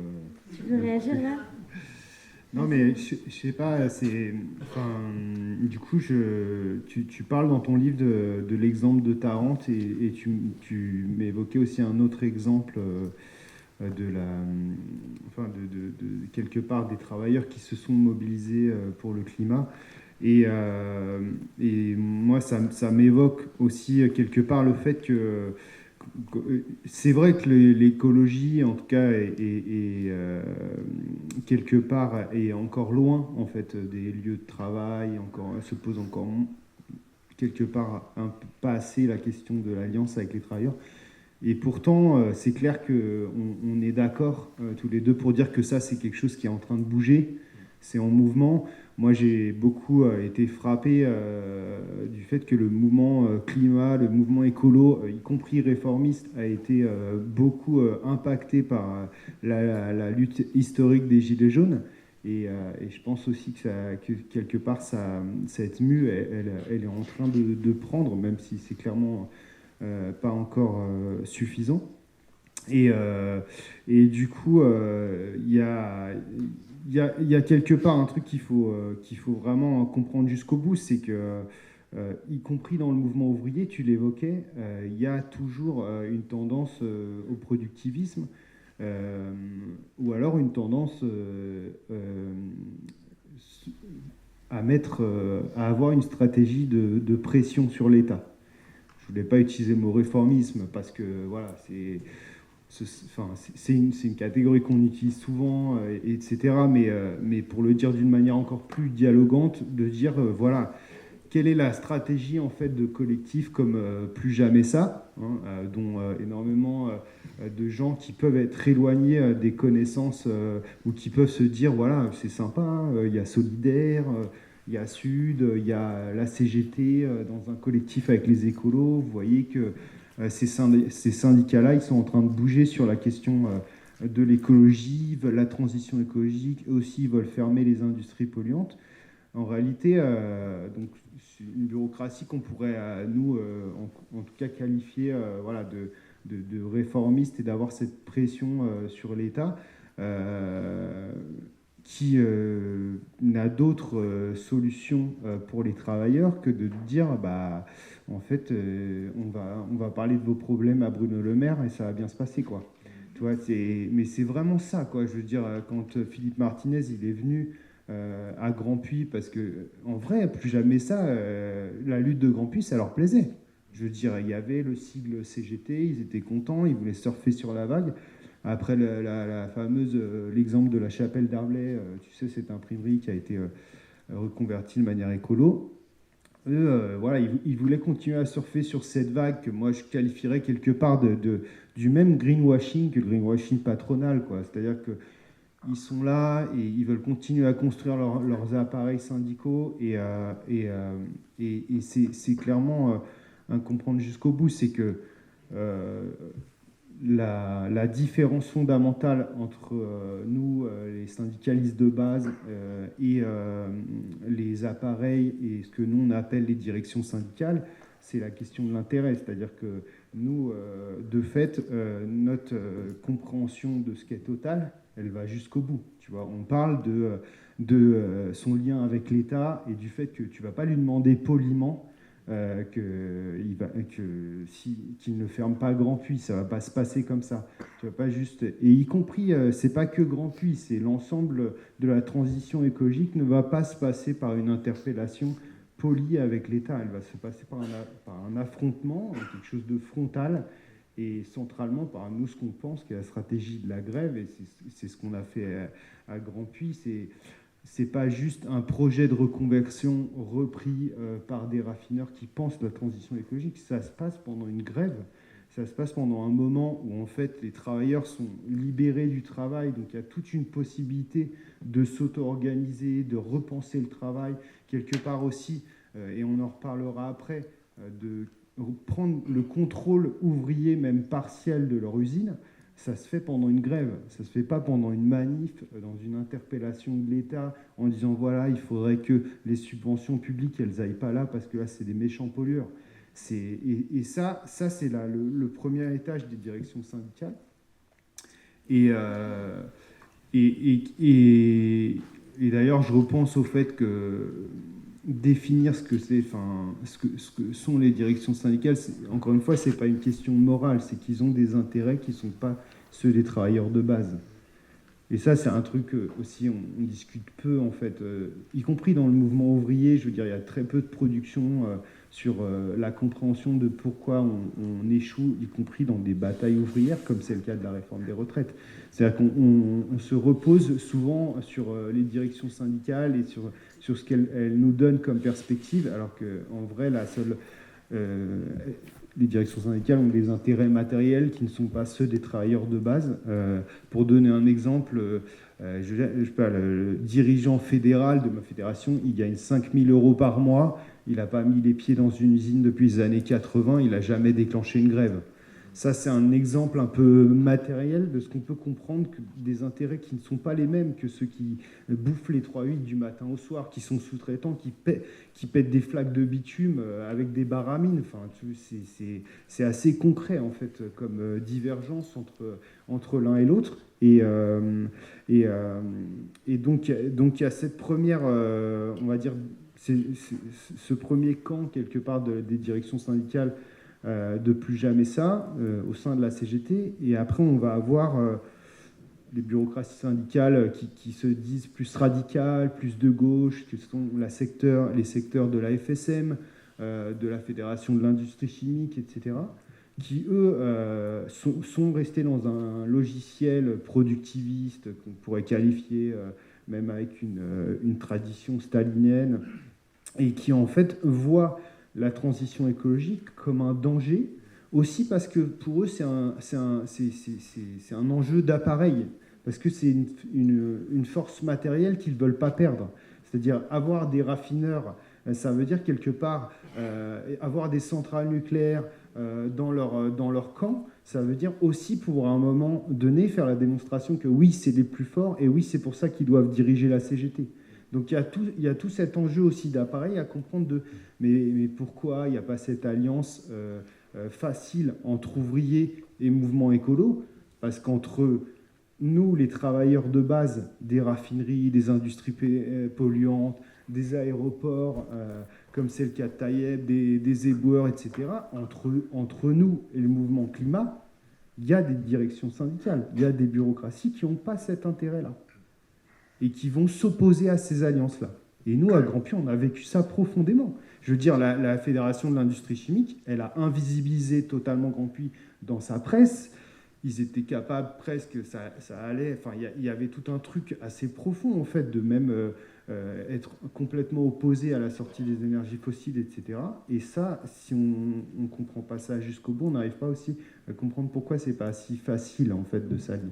Tu veux réagir là ? Non, mais je sais pas, du coup, tu parles dans ton livre de l'exemple de Tarente et tu m'évoquais aussi un autre exemple de quelque part des travailleurs qui se sont mobilisés pour le climat. Et moi, ça m'évoque aussi quelque part le fait que c'est vrai que l'écologie, en tout cas, est quelque part est encore loin en fait des lieux de travail. Se pose encore quelque part pas assez la question de l'alliance avec les travailleurs. Et pourtant, c'est clair qu'on est d'accord tous les deux pour dire que ça, c'est quelque chose qui est en train de bouger. C'est en mouvement. Moi, j'ai beaucoup été frappé du fait que le mouvement climat, le mouvement écolo, y compris réformiste, a été beaucoup impacté par la lutte historique des Gilets jaunes. Et je pense aussi que quelque part, cette mue, elle est en train de prendre, même si c'est clairement pas encore suffisant. Et du coup, il y a quelque part un truc qu'il faut vraiment comprendre jusqu'au bout, c'est que, y compris dans le mouvement ouvrier, tu l'évoquais, il y a toujours une tendance au productivisme, ou alors une tendance à avoir une stratégie de pression sur l'État. Je ne voulais pas utiliser le mot réformisme parce que voilà, c'est une catégorie qu'on utilise souvent, etc. Mais pour le dire d'une manière encore plus dialogante, de dire voilà, quelle est la stratégie en fait de collectif comme plus jamais ça, dont énormément de gens qui peuvent être éloignés des connaissances ou qui peuvent se dire voilà, c'est sympa, il y a Solidaire, il y a Sud, il y a la CGT dans un collectif avec les écolos. Vous voyez que ces syndicats-là, ils sont en train de bouger sur la question de l'écologie, la transition écologique, et aussi ils veulent fermer les industries polluantes. En réalité, donc, c'est une bureaucratie qu'on pourrait, nous, en tout cas, qualifier voilà, de réformiste et d'avoir cette pression sur l'État qui n'a d'autre solution pour les travailleurs que de dire bah, en fait, on va parler de vos problèmes à Bruno Le Maire et ça va bien se passer, quoi. Tu vois, mais c'est vraiment ça, quoi. Je veux dire, quand Philippe Martinez il est venu à Grandpuits, parce que en vrai, plus jamais ça, la lutte de Grandpuits, ça leur plaisait. Je veux dire, il y avait le sigle CGT, ils étaient contents, ils voulaient surfer sur la vague. Après la fameuse, l'exemple de la chapelle d'Arblay, tu sais, cette imprimerie qui a été reconvertie de manière écolo. Eux, voilà, ils voulaient continuer à surfer sur cette vague que moi je qualifierais quelque part du même greenwashing que le greenwashing patronal, quoi. C'est-à-dire qu'ils sont là et ils veulent continuer à construire leurs appareils syndicaux et c'est clairement à comprendre jusqu'au bout, c'est que la différence fondamentale entre nous, les syndicalistes de base, et les appareils et ce que nous on appelle les directions syndicales, c'est la question de l'intérêt. C'est-à-dire que nous, de fait, notre compréhension de ce qu'est Total, elle va jusqu'au bout. Tu vois, on parle de son lien avec l'État et du fait que tu ne vas pas lui demander poliment qu'il ne ferme pas Grandpuits, ça va pas se passer comme ça. Tu vas pas juste, et y compris, c'est pas que Grandpuits, c'est l'ensemble de la transition écologique ne va pas se passer par une interpellation polie avec l'État, elle va se passer par un affrontement, quelque chose de frontal, et centralement par nous ce qu'on pense qu'est la stratégie de la grève, et c'est ce qu'on a fait à Grandpuits, c'est pas juste un projet de reconversion repris par des raffineurs qui pensent la transition écologique. Ça se passe pendant une grève. Ça se passe pendant un moment où, en fait, les travailleurs sont libérés du travail. Donc, il y a toute une possibilité de s'auto-organiser, de repenser le travail. Quelque part aussi, et on en reparlera après, de prendre le contrôle ouvrier, même partiel, de leur usine. Ça se fait pendant une grève, ça ne se fait pas pendant une manif, dans une interpellation de l'État, en disant voilà, il faudrait que les subventions publiques, elles n'aillent pas là, parce que là, c'est des méchants pollueurs. Et ça c'est là, le premier étage des directions syndicales. Et d'ailleurs, je repense au fait que définir ce que sont les directions syndicales, encore une fois, c'est pas une question morale, c'est qu'ils ont des intérêts qui sont pas ceux des travailleurs de base. Et ça, c'est un truc aussi, on discute peu, en fait, y compris dans le mouvement ouvrier. Je veux dire, il y a très peu de production sur la compréhension de pourquoi on échoue, y compris dans des batailles ouvrières, comme c'est le cas de la réforme des retraites. C'est-à-dire qu'on se repose souvent sur les directions syndicales et sur ce qu'elles nous donnent comme perspective, alors qu'en vrai, les directions syndicales ont des intérêts matériels qui ne sont pas ceux des travailleurs de base. Pour donner un exemple, je sais pas, le dirigeant fédéral de ma fédération, il gagne 5 000 € par mois, il n'a pas mis les pieds dans une usine depuis les années 80, il n'a jamais déclenché une grève. Ça, c'est un exemple un peu matériel de ce qu'on peut comprendre, que des intérêts qui ne sont pas les mêmes que ceux qui bouffent les 3-8 du matin au soir, qui sont sous-traitants, qui pètent des flaques de bitume avec des baramines. Enfin, c'est assez concret, en fait, comme divergence entre l'un et l'autre. Et donc, il y a cette première, on va dire, ce premier camp, quelque part, des directions syndicales, de plus jamais ça, au sein de la CGT. Et après, on va avoir des bureaucraties syndicales qui se disent plus radicales, plus de gauche, qui sont les secteurs de la FSM, de la Fédération de l'industrie chimique, etc., qui, eux, sont restés dans un logiciel productiviste qu'on pourrait qualifier même avec une tradition stalinienne, et qui, en fait, voient la transition écologique comme un danger, aussi parce que pour eux, c'est un enjeu d'appareil, parce que c'est une force matérielle qu'ils ne veulent pas perdre. C'est-à-dire avoir des raffineurs, ça veut dire quelque part avoir des centrales nucléaires dans leur camp, ça veut dire aussi pour à un moment donné faire la démonstration que oui, c'est les plus forts et oui, c'est pour ça qu'ils doivent diriger la CGT. Donc il y a tout cet enjeu aussi d'appareil à comprendre mais pourquoi il n'y a pas cette alliance facile entre ouvriers et mouvement écolo? Parce qu'entre nous, les travailleurs de base des raffineries, des industries polluantes, des aéroports, comme c'est le cas de Taïeb, des éboueurs, etc., entre nous et le mouvement climat, il y a des directions syndicales, il y a des bureaucraties qui n'ont pas cet intérêt-là et qui vont s'opposer à ces alliances-là. Et nous, à Grandpuits, on a vécu ça profondément. Je veux dire, la Fédération de l'industrie chimique, elle a invisibilisé totalement Grandpuits dans sa presse. Ils étaient capables presque, ça allait, enfin, il y avait tout un truc assez profond, en fait, de même être complètement opposé à la sortie des énergies fossiles, etc. Et ça, si on ne comprend pas ça jusqu'au bout, on n'arrive pas aussi à comprendre pourquoi c'est pas si facile, en fait, de s'allier.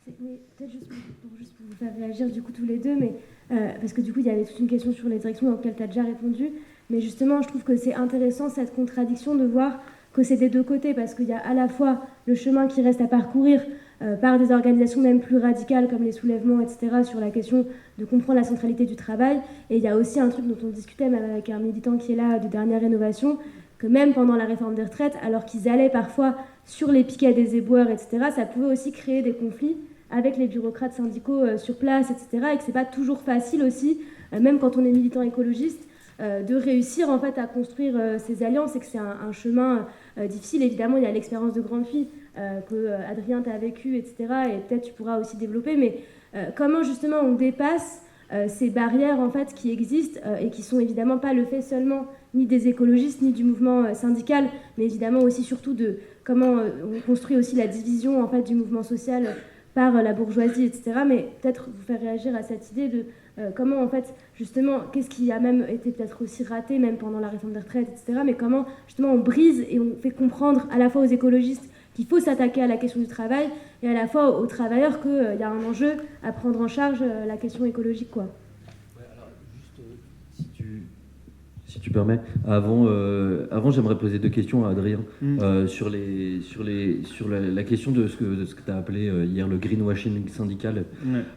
Oui, peut-être juste pour vous faire réagir du coup tous les deux, mais, parce que du coup il y avait toute une question sur les directions auxquelles tu as déjà répondu, mais justement je trouve que c'est intéressant cette contradiction de voir que c'est des deux côtés, parce qu'il y a à la fois le chemin qui reste à parcourir par des organisations même plus radicales comme les soulèvements, etc., sur la question de comprendre la centralité du travail, et il y a aussi un truc dont on discutait même avec un militant qui est là de Dernière Rénovation, que même pendant la réforme des retraites, alors qu'ils allaient parfois sur les piquets des éboueurs, etc., ça pouvait aussi créer des conflits avec les bureaucrates syndicaux sur place, etc., et que c'est pas toujours facile aussi, même quand on est militant écologiste, de réussir en fait à construire ces alliances, et que c'est un chemin difficile. Évidemment, il y a l'expérience de Grandpuits que Adrien t'a vécu, etc., et peut-être tu pourras aussi développer, mais comment justement on dépasse ces barrières en fait qui existent et qui sont évidemment pas le fait seulement ni des écologistes ni du mouvement syndical, mais évidemment aussi surtout de comment on construit aussi la division en fait du mouvement social par la bourgeoisie, etc. Mais peut-être vous faire réagir à cette idée de comment, en fait, justement, qu'est-ce qui a même été peut-être aussi raté, même pendant la réforme des retraites, etc. Mais comment, justement, on brise et on fait comprendre à la fois aux écologistes qu'il faut s'attaquer à la question du travail et à la fois aux travailleurs qu'il y a un enjeu à prendre en charge la question écologique, quoi. Ouais, alors, juste, si tu permets, avant j'aimerais poser deux questions à Adrien sur la question de ce que tu as appelé hier le greenwashing syndical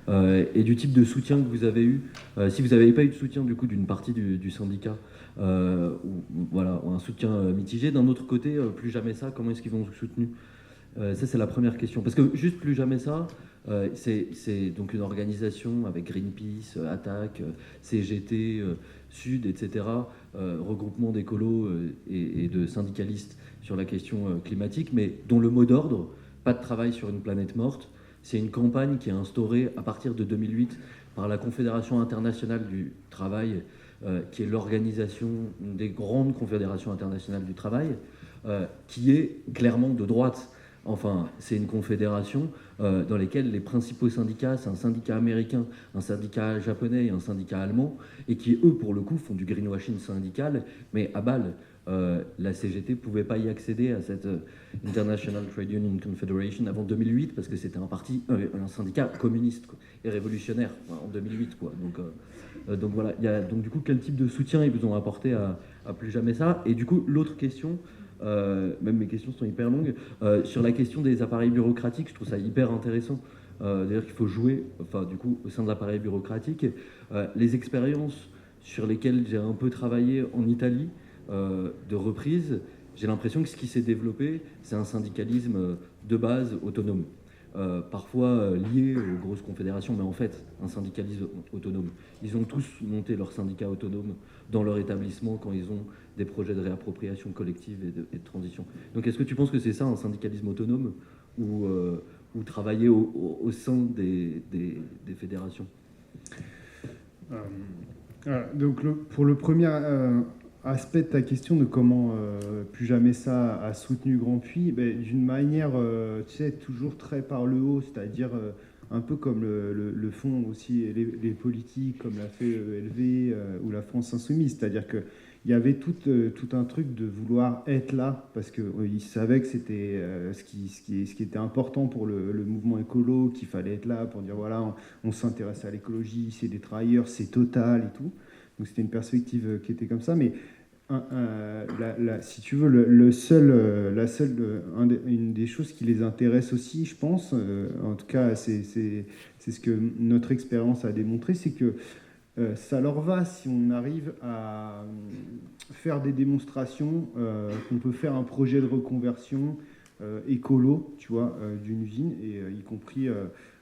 et du type de soutien que vous avez eu. Si vous n'avez pas eu de soutien du coup d'une partie du syndicat, ou un soutien mitigé, d'un autre côté, plus jamais ça, comment est-ce qu'ils vont vous soutenir? Ça c'est la première question. Parce que juste plus jamais ça, c'est donc une organisation avec Greenpeace, Attac, CGT, Sud, etc., regroupement d'écolos et de syndicalistes sur la question climatique, mais dont le mot d'ordre, pas de travail sur une planète morte, c'est une campagne qui est instaurée à partir de 2008 par la Confédération internationale du travail, qui est l'organisation, une des grandes confédérations internationales du travail, qui est clairement de droite. Enfin, c'est une confédération dans laquelle les principaux syndicats, c'est un syndicat américain, un syndicat japonais et un syndicat allemand, et qui, eux, pour le coup, font du greenwashing syndical, mais à balle. La CGT ne pouvait pas y accéder à cette International Trade Union Confederation avant 2008, parce que c'était un syndicat communiste quoi, et révolutionnaire en 2008. Quoi. Donc voilà, donc du coup, quel type de soutien ils vous ont apporté à plus jamais ça? Et du coup, l'autre question... même mes questions sont hyper longues. Sur la question des appareils bureaucratiques, je trouve ça hyper intéressant. D'ailleurs, qu'il faut jouer, du coup, au sein de l'appareil bureaucratique. Les expériences sur lesquelles j'ai un peu travaillé en Italie, de reprise, j'ai l'impression que ce qui s'est développé, c'est un syndicalisme de base autonome. Parfois lié aux grosses confédérations, mais en fait, un syndicalisme autonome. Ils ont tous monté leur syndicat autonome dans leur établissement quand ils ont des projets de réappropriation collective et de transition. Donc est-ce que tu penses que c'est ça, un syndicalisme autonome, ou travailler au sein des fédérations? Donc pour le premier aspect de ta question de comment plus jamais ça a soutenu Grandpuits, d'une manière, tu sais, toujours très par le haut, c'est-à-dire un peu comme le font aussi les politiques, comme l'a fait LV ou la France Insoumise, c'est-à-dire que il y avait tout un truc de vouloir être là, parce qu'ils savaient que c'était ce qui était important pour le mouvement écolo, qu'il fallait être là pour dire, voilà, on s'intéresse à l'écologie, c'est des travailleurs, c'est Total et tout. Donc c'était une perspective qui était comme ça, mais si tu veux, une des choses qui les intéresse aussi, je pense, en tout cas c'est ce que notre expérience a démontré, c'est que ça leur va si on arrive à faire des démonstrations, qu'on peut faire un projet de reconversion écolo, tu vois, d'une usine, et y compris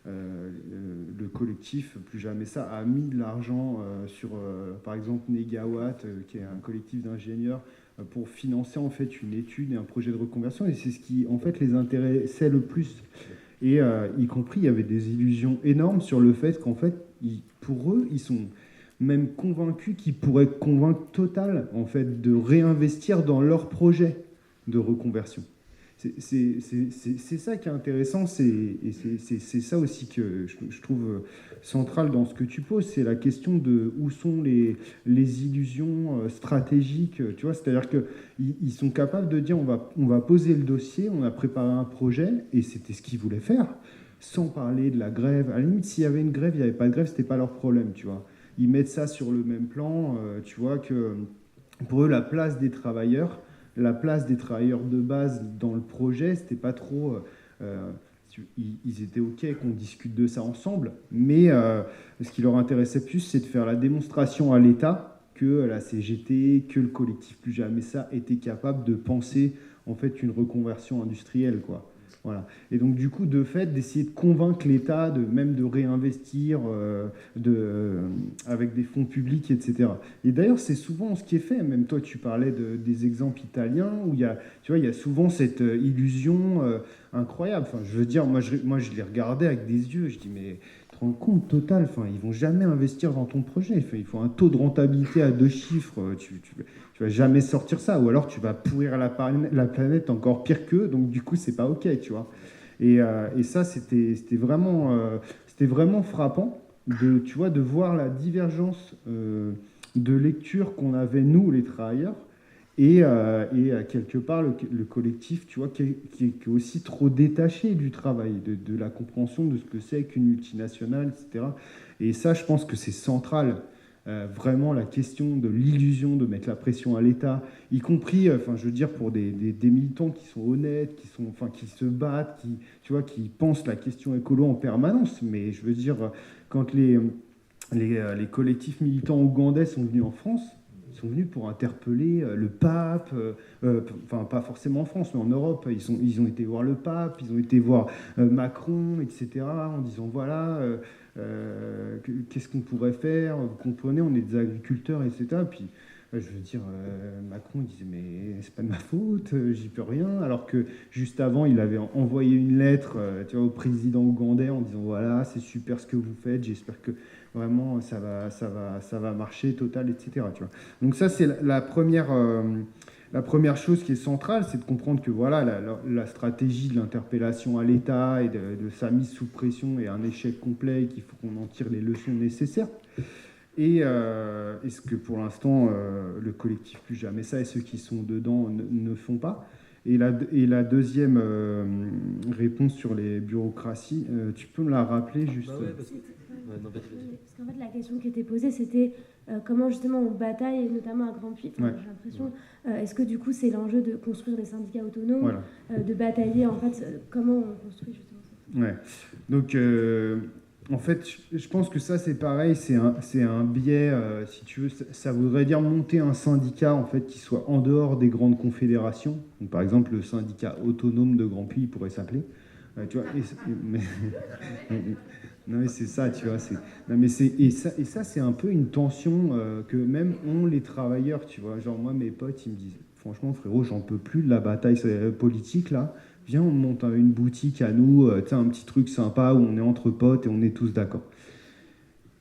le collectif Plus Jamais Ça a mis de l'argent sur, par exemple, Negawatt, qui est un collectif d'ingénieurs, pour financer en fait une étude et un projet de reconversion, et c'est ce qui en fait les intéressait le plus. Et y compris, il y avait des illusions énormes sur le fait qu'en fait, pour eux, ils sont même convaincus qu'ils pourraient convaincre Total en fait de réinvestir dans leur projet de reconversion. C'est ça qui est intéressant, c'est ça aussi que je trouve central dans ce que tu poses, c'est la question de où sont les illusions stratégiques, tu vois, c'est-à-dire qu'ils sont capables de dire on va poser le dossier, on a préparé un projet, et c'était ce qu'ils voulaient faire, sans parler de la grève. À la limite, s'il y avait une grève, il n'y avait pas de grève, c'était pas leur problème, tu vois. Ils mettent ça sur le même plan, tu vois, que pour eux, la place des travailleurs de base dans le projet, c'était pas trop. Ils étaient OK qu'on discute de ça ensemble, mais ce qui leur intéressait plus, c'est de faire la démonstration à l'État que la CGT, que le collectif Plus Jamais Ça était capable de penser en fait une reconversion industrielle, quoi. Voilà. Et donc du coup, de fait, d'essayer de convaincre l'État même de réinvestir avec des fonds publics, etc. Et d'ailleurs, c'est souvent ce qui est fait. Même toi, tu parlais des exemples italiens où il y a souvent cette illusion incroyable. Enfin, je veux dire, moi, je les regardais avec des yeux. Je dis, mais tu te rends compte, Total, enfin, ils vont jamais investir dans ton projet. Enfin, il faut un taux de rentabilité à 2 chiffres. Tu vas jamais sortir ça, ou alors tu vas pourrir la planète encore pire qu'eux, donc du coup c'est pas OK, tu vois. Et ça c'était vraiment frappant tu vois, de voir la divergence de lecture qu'on avait nous les travailleurs et quelque part le collectif, tu vois, qui est aussi trop détaché du travail, de la compréhension de ce que c'est qu'une multinationale, etc. Et ça, je pense que c'est central. Vraiment la question de l'illusion de mettre la pression à l'État, y compris, je veux dire, pour des militants qui sont honnêtes, qui se battent, qui pensent la question écolo en permanence. Mais je veux dire, quand les collectifs militants ougandais sont venus en France, ils sont venus pour interpeller le pape, pas forcément en France, mais en Europe. Ils ont été voir le pape, ils ont été voir Macron, etc., en disant voilà, qu'est-ce qu'on pourrait faire, vous comprenez, on est des agriculteurs, etc. Puis, je veux dire, Macron il disait mais c'est pas de ma faute, j'y peux rien, alors que juste avant il avait envoyé une lettre tu vois, au président ougandais en disant voilà c'est super ce que vous faites, j'espère que vraiment ça va marcher, Total, etc. Tu vois. Donc ça c'est la première chose qui est centrale, c'est de comprendre que voilà la stratégie de l'interpellation à l'État et de sa mise sous pression est un échec complet et qu'il faut qu'on en tire les leçons nécessaires. Et ce que pour l'instant le collectif Plus Jamais Ça et ceux qui sont dedans ne font pas. Et la deuxième réponse sur les bureaucraties, tu peux me la rappeler juste Parce qu'en fait la question qui était posée c'était comment justement on bataille, notamment à Grandpuits, j'ai l'impression, est-ce que du coup c'est l'enjeu de construire des syndicats autonomes, de batailler en fait, comment on construit justement ça. Ouais. Donc en fait, je pense que ça, c'est pareil, c'est un biais, si tu veux, ça voudrait dire monter un syndicat, en fait, qui soit en dehors des grandes confédérations. Donc, par exemple, le syndicat autonome de Grandpuits, il pourrait s'appeler. Tu vois, non, mais c'est ça, tu vois. Et ça, c'est un peu une tension que même ont les travailleurs, tu vois. Genre, moi, mes potes, ils me disent, franchement, frérot, j'en peux plus de la bataille politique, là. Viens, on monte une boutique à nous, un petit truc sympa où on est entre potes et on est tous d'accord.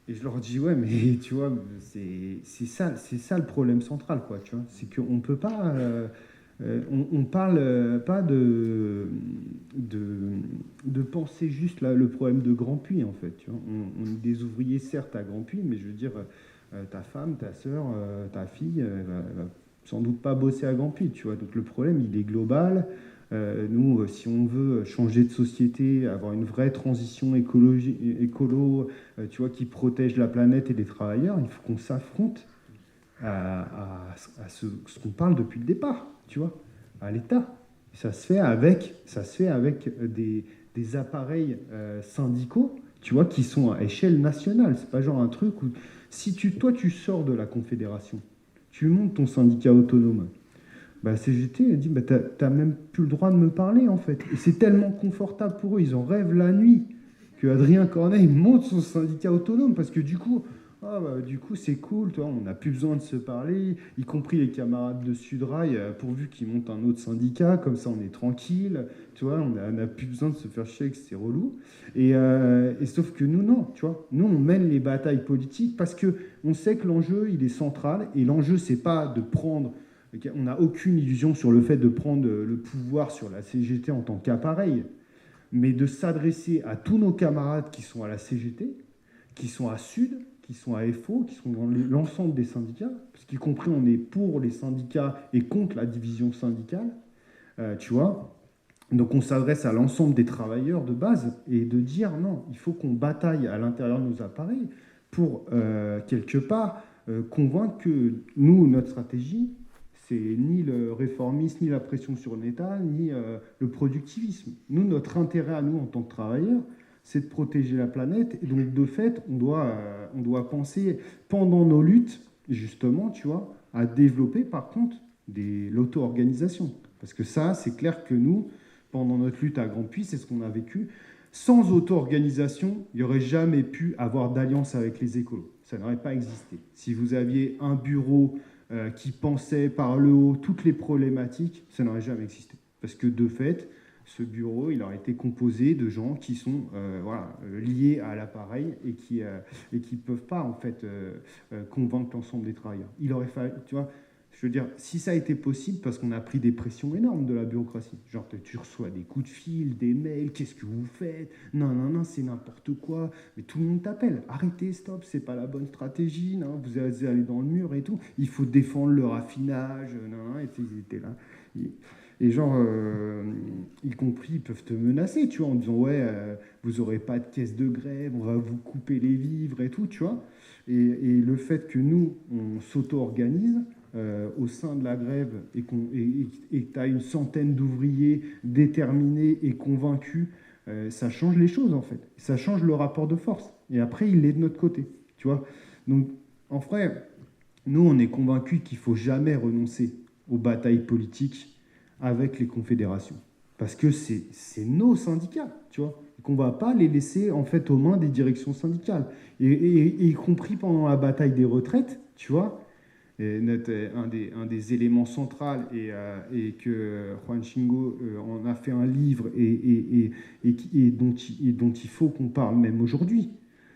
Et je leur dis, ouais, mais tu vois, c'est ça le problème central, quoi, tu vois. C'est qu'on ne peut pas... on parle pas de penser juste là, le problème de Grandpuits, en fait. Tu vois. On est des ouvriers, certes, à Grandpuits, mais je veux dire, ta femme, ta sœur, ta fille, elle va sans doute pas bosser à Grand Puy, tu vois. Donc le problème, il est global. Nous, si on veut changer de société, avoir une vraie transition écolo, tu vois, qui protège la planète et les travailleurs, il faut qu'on s'affronte à ce qu'on parle depuis le départ, tu vois, à l'État. Ça se fait avec des appareils syndicaux, tu vois, qui sont à échelle nationale. C'est pas genre un truc où si toi tu sors de la Confédération, tu montes ton syndicat autonome. Bah, CGT elle dit bah, t'as même plus le droit de me parler en fait. Et c'est tellement confortable pour eux, ils en rêvent la nuit que Adrien Corneille monte son syndicat autonome parce que du coup c'est cool, toi, on n'a plus besoin de se parler, y compris les camarades de Sudrail, pourvu qu'ils montent un autre syndicat, comme ça on est tranquille, tu vois, on n'a plus besoin de se faire chier que c'est relou. Et sauf que nous non, tu vois, nous on mène les batailles politiques parce que on sait que l'enjeu il est central et l'enjeu c'est pas de prendre. On n'a aucune illusion sur le fait de prendre le pouvoir sur la CGT en tant qu'appareil, mais de s'adresser à tous nos camarades qui sont à la CGT, qui sont à Sud, qui sont à FO, qui sont dans l'ensemble des syndicats, parce qu'y compris on est pour les syndicats et contre la division syndicale, tu vois. Donc on s'adresse à l'ensemble des travailleurs de base et de dire non, il faut qu'on bataille à l'intérieur de nos appareils pour quelque part convaincre que nous, notre stratégie, c'est ni le réformisme, ni la pression sur l'État, ni le productivisme. Nous, notre intérêt à nous en tant que travailleurs, c'est de protéger la planète. Et donc, de fait, on doit penser, pendant nos luttes, justement, tu vois, à développer, par contre, l'auto-organisation. Parce que ça, c'est clair que nous, pendant notre lutte à Grand Puy, c'est ce qu'on a vécu. Sans auto-organisation, il n'y aurait jamais pu avoir d'alliance avec les écolos. Ça n'aurait pas existé. Si vous aviez un bureau qui pensait par le haut toutes les problématiques, ça n'aurait jamais existé. Parce que de fait, ce bureau, il aurait été composé de gens qui sont liés à l'appareil et qui ne peuvent pas en fait convaincre l'ensemble des travailleurs. Il aurait fallu, tu vois, je veux dire, si ça a été possible, parce qu'on a pris des pressions énormes de la bureaucratie. Genre, tu reçois des coups de fil, des mails, qu'est-ce que vous faites? Non, c'est n'importe quoi. Mais tout le monde t'appelle. Arrêtez, stop, c'est pas la bonne stratégie. Non, vous allez dans le mur et tout. Il faut défendre le raffinage. Et ils étaient là. Et genre, y compris, ils peuvent te menacer, tu vois, en disant, ouais, vous aurez pas de caisse de grève, on va vous couper les vivres et tout, tu vois. Et le fait que nous, on s'auto-organise, au sein de la grève et que tu as une centaine d'ouvriers déterminés et convaincus, ça change les choses en fait. Ça change le rapport de force. Et après, il est de notre côté. Tu vois. Donc, en vrai, nous, on est convaincus qu'il ne faut jamais renoncer aux batailles politiques avec les confédérations. Parce que c'est nos syndicats, tu vois. Et qu'on ne va pas les laisser en fait aux mains des directions syndicales. Et y compris pendant la bataille des retraites, tu vois. Et un des éléments centraux et que Juan Chingo en a fait un livre et dont il faut qu'on parle même aujourd'hui.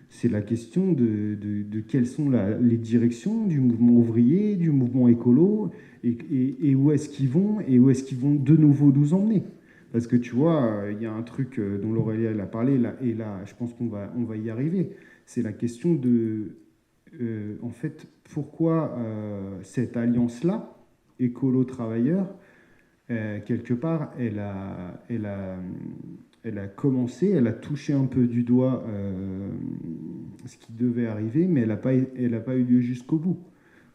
C'est la question de quelles sont les directions du mouvement ouvrier, du mouvement écolo, et où est-ce qu'ils vont, et où est-ce qu'ils vont de nouveau nous emmener. Parce que tu vois, il y a un truc dont Laurélie a parlé, et là, je pense qu'on va y arriver. C'est la question de... en fait, pourquoi cette alliance-là, écolo-travailleur, quelque part, elle a commencé, elle a touché un peu du doigt ce qui devait arriver, mais elle n'a pas eu lieu jusqu'au bout,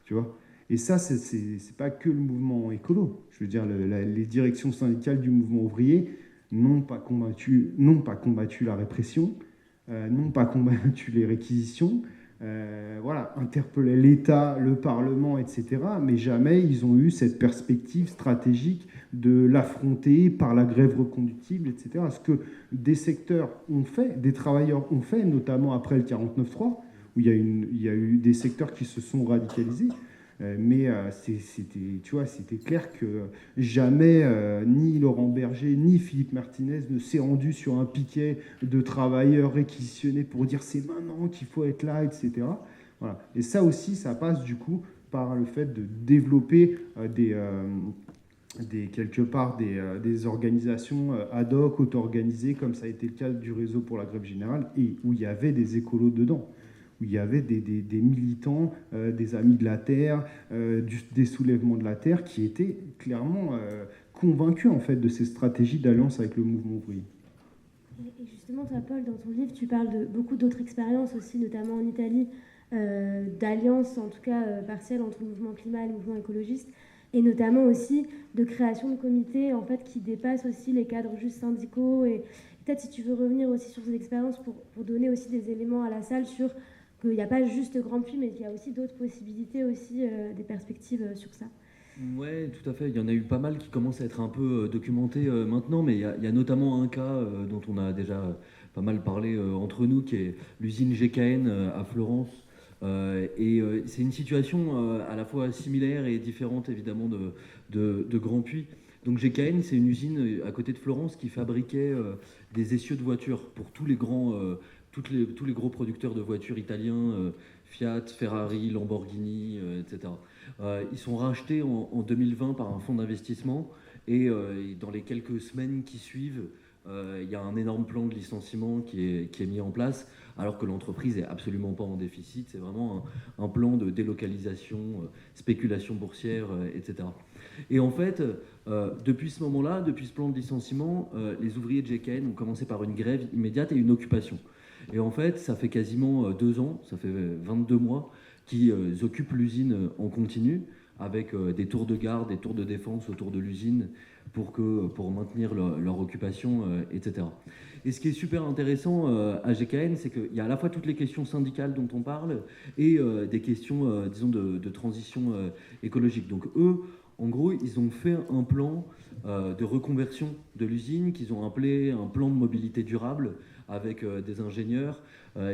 tu vois. Et ça, c'est pas que le mouvement écolo. Je veux dire, les directions syndicales du mouvement ouvrier n'ont pas combattu la répression, n'ont pas combattu les réquisitions, interpeller l'État, le Parlement, etc. Mais jamais ils ont eu cette perspective stratégique de l'affronter par la grève reconductible, etc. Ce que des secteurs ont fait, des travailleurs ont fait, notamment après le 49-3, où il y a eu des secteurs qui se sont radicalisés. Mais c'était clair que jamais ni Laurent Berger ni Philippe Martinez ne s'est rendu sur un piquet de travailleurs réquisitionnés pour dire c'est maintenant qu'il faut être là, etc. Voilà. Et ça aussi, ça passe du coup par le fait de développer des organisations ad hoc, auto-organisées, comme ça a été le cas du réseau pour la grève générale, et où il y avait des écolos dedans. où il y avait des militants, des amis de la Terre, des soulèvements de la Terre, qui étaient clairement convaincus en fait de ces stratégies d'alliance avec le mouvement ouvrier. Et justement, toi, Paul, dans ton livre, tu parles de beaucoup d'autres expériences aussi, notamment en Italie, d'alliance, en tout cas partielle, entre le mouvement climat et le mouvement écologiste, et notamment aussi de création de comités en fait, qui dépassent aussi les cadres juste syndicaux. Et peut-être si tu veux revenir aussi sur ces expériences pour donner aussi des éléments à la salle sur qu'il n'y a pas juste Grand Puy, mais qu'il y a aussi d'autres possibilités, aussi des perspectives sur ça. Ouais, tout à fait. Il y en a eu pas mal qui commencent à être un peu documentés maintenant, mais il y a notamment un cas dont on a déjà pas mal parlé entre nous, qui est l'usine GKN à Florence. C'est une situation à la fois similaire et différente évidemment de Grand Puy. Donc GKN, c'est une usine à côté de Florence qui fabriquait des essieux de voitures pour tous les gros producteurs de voitures italiens, Fiat, Ferrari, Lamborghini, etc. Ils sont rachetés en 2020 par un fonds d'investissement et dans les quelques semaines qui suivent, il y a un énorme plan de licenciement qui est mis en place, alors que l'entreprise n'est absolument pas en déficit. C'est vraiment un plan de délocalisation, spéculation boursière, etc. Et en fait, depuis ce moment-là, depuis ce plan de licenciement, les ouvriers de GKN ont commencé par une grève immédiate et une occupation. Et en fait, ça fait quasiment 2 ans, ça fait 22 mois, qui occupent l'usine en continu, avec des tours de garde, des tours de défense autour de l'usine pour maintenir leur occupation, etc. Et ce qui est super intéressant à GKN, c'est qu'il y a à la fois toutes les questions syndicales dont on parle et des questions, disons, de transition écologique. Donc eux, en gros, ils ont fait un plan de reconversion de l'usine qu'ils ont appelé un plan de mobilité durable avec des ingénieurs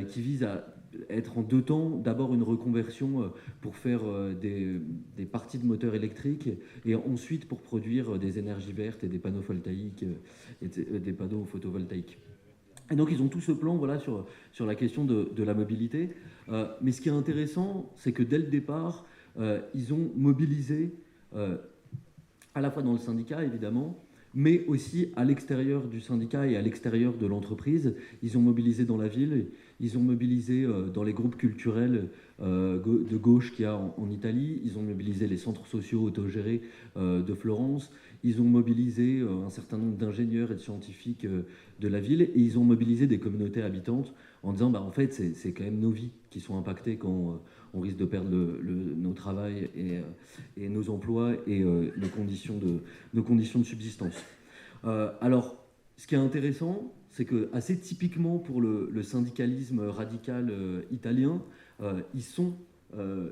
qui vise à être en 2 temps. D'abord une reconversion pour faire des parties de moteurs électriques et ensuite pour produire des énergies vertes et des panneaux voltaïques, des panneaux photovoltaïques. Et donc ils ont tout ce plan voilà, sur la question de la mobilité. Mais ce qui est intéressant, c'est que dès le départ, ils ont mobilisé à la fois dans le syndicat évidemment, mais aussi à l'extérieur du syndicat et à l'extérieur de l'entreprise. Ils ont mobilisé dans la ville, ils ont mobilisé dans les groupes culturels de gauche qu'il y a en Italie, ils ont mobilisé les centres sociaux autogérés de Florence, ils ont mobilisé un certain nombre d'ingénieurs et de scientifiques de la ville, et ils ont mobilisé des communautés habitantes en disant en fait c'est quand même nos vies qui sont impactées quand on risque de perdre nos travails et nos emplois et nos conditions de subsistance. Alors, ce qui est intéressant, c'est que assez typiquement pour le syndicalisme radical italien, ils sont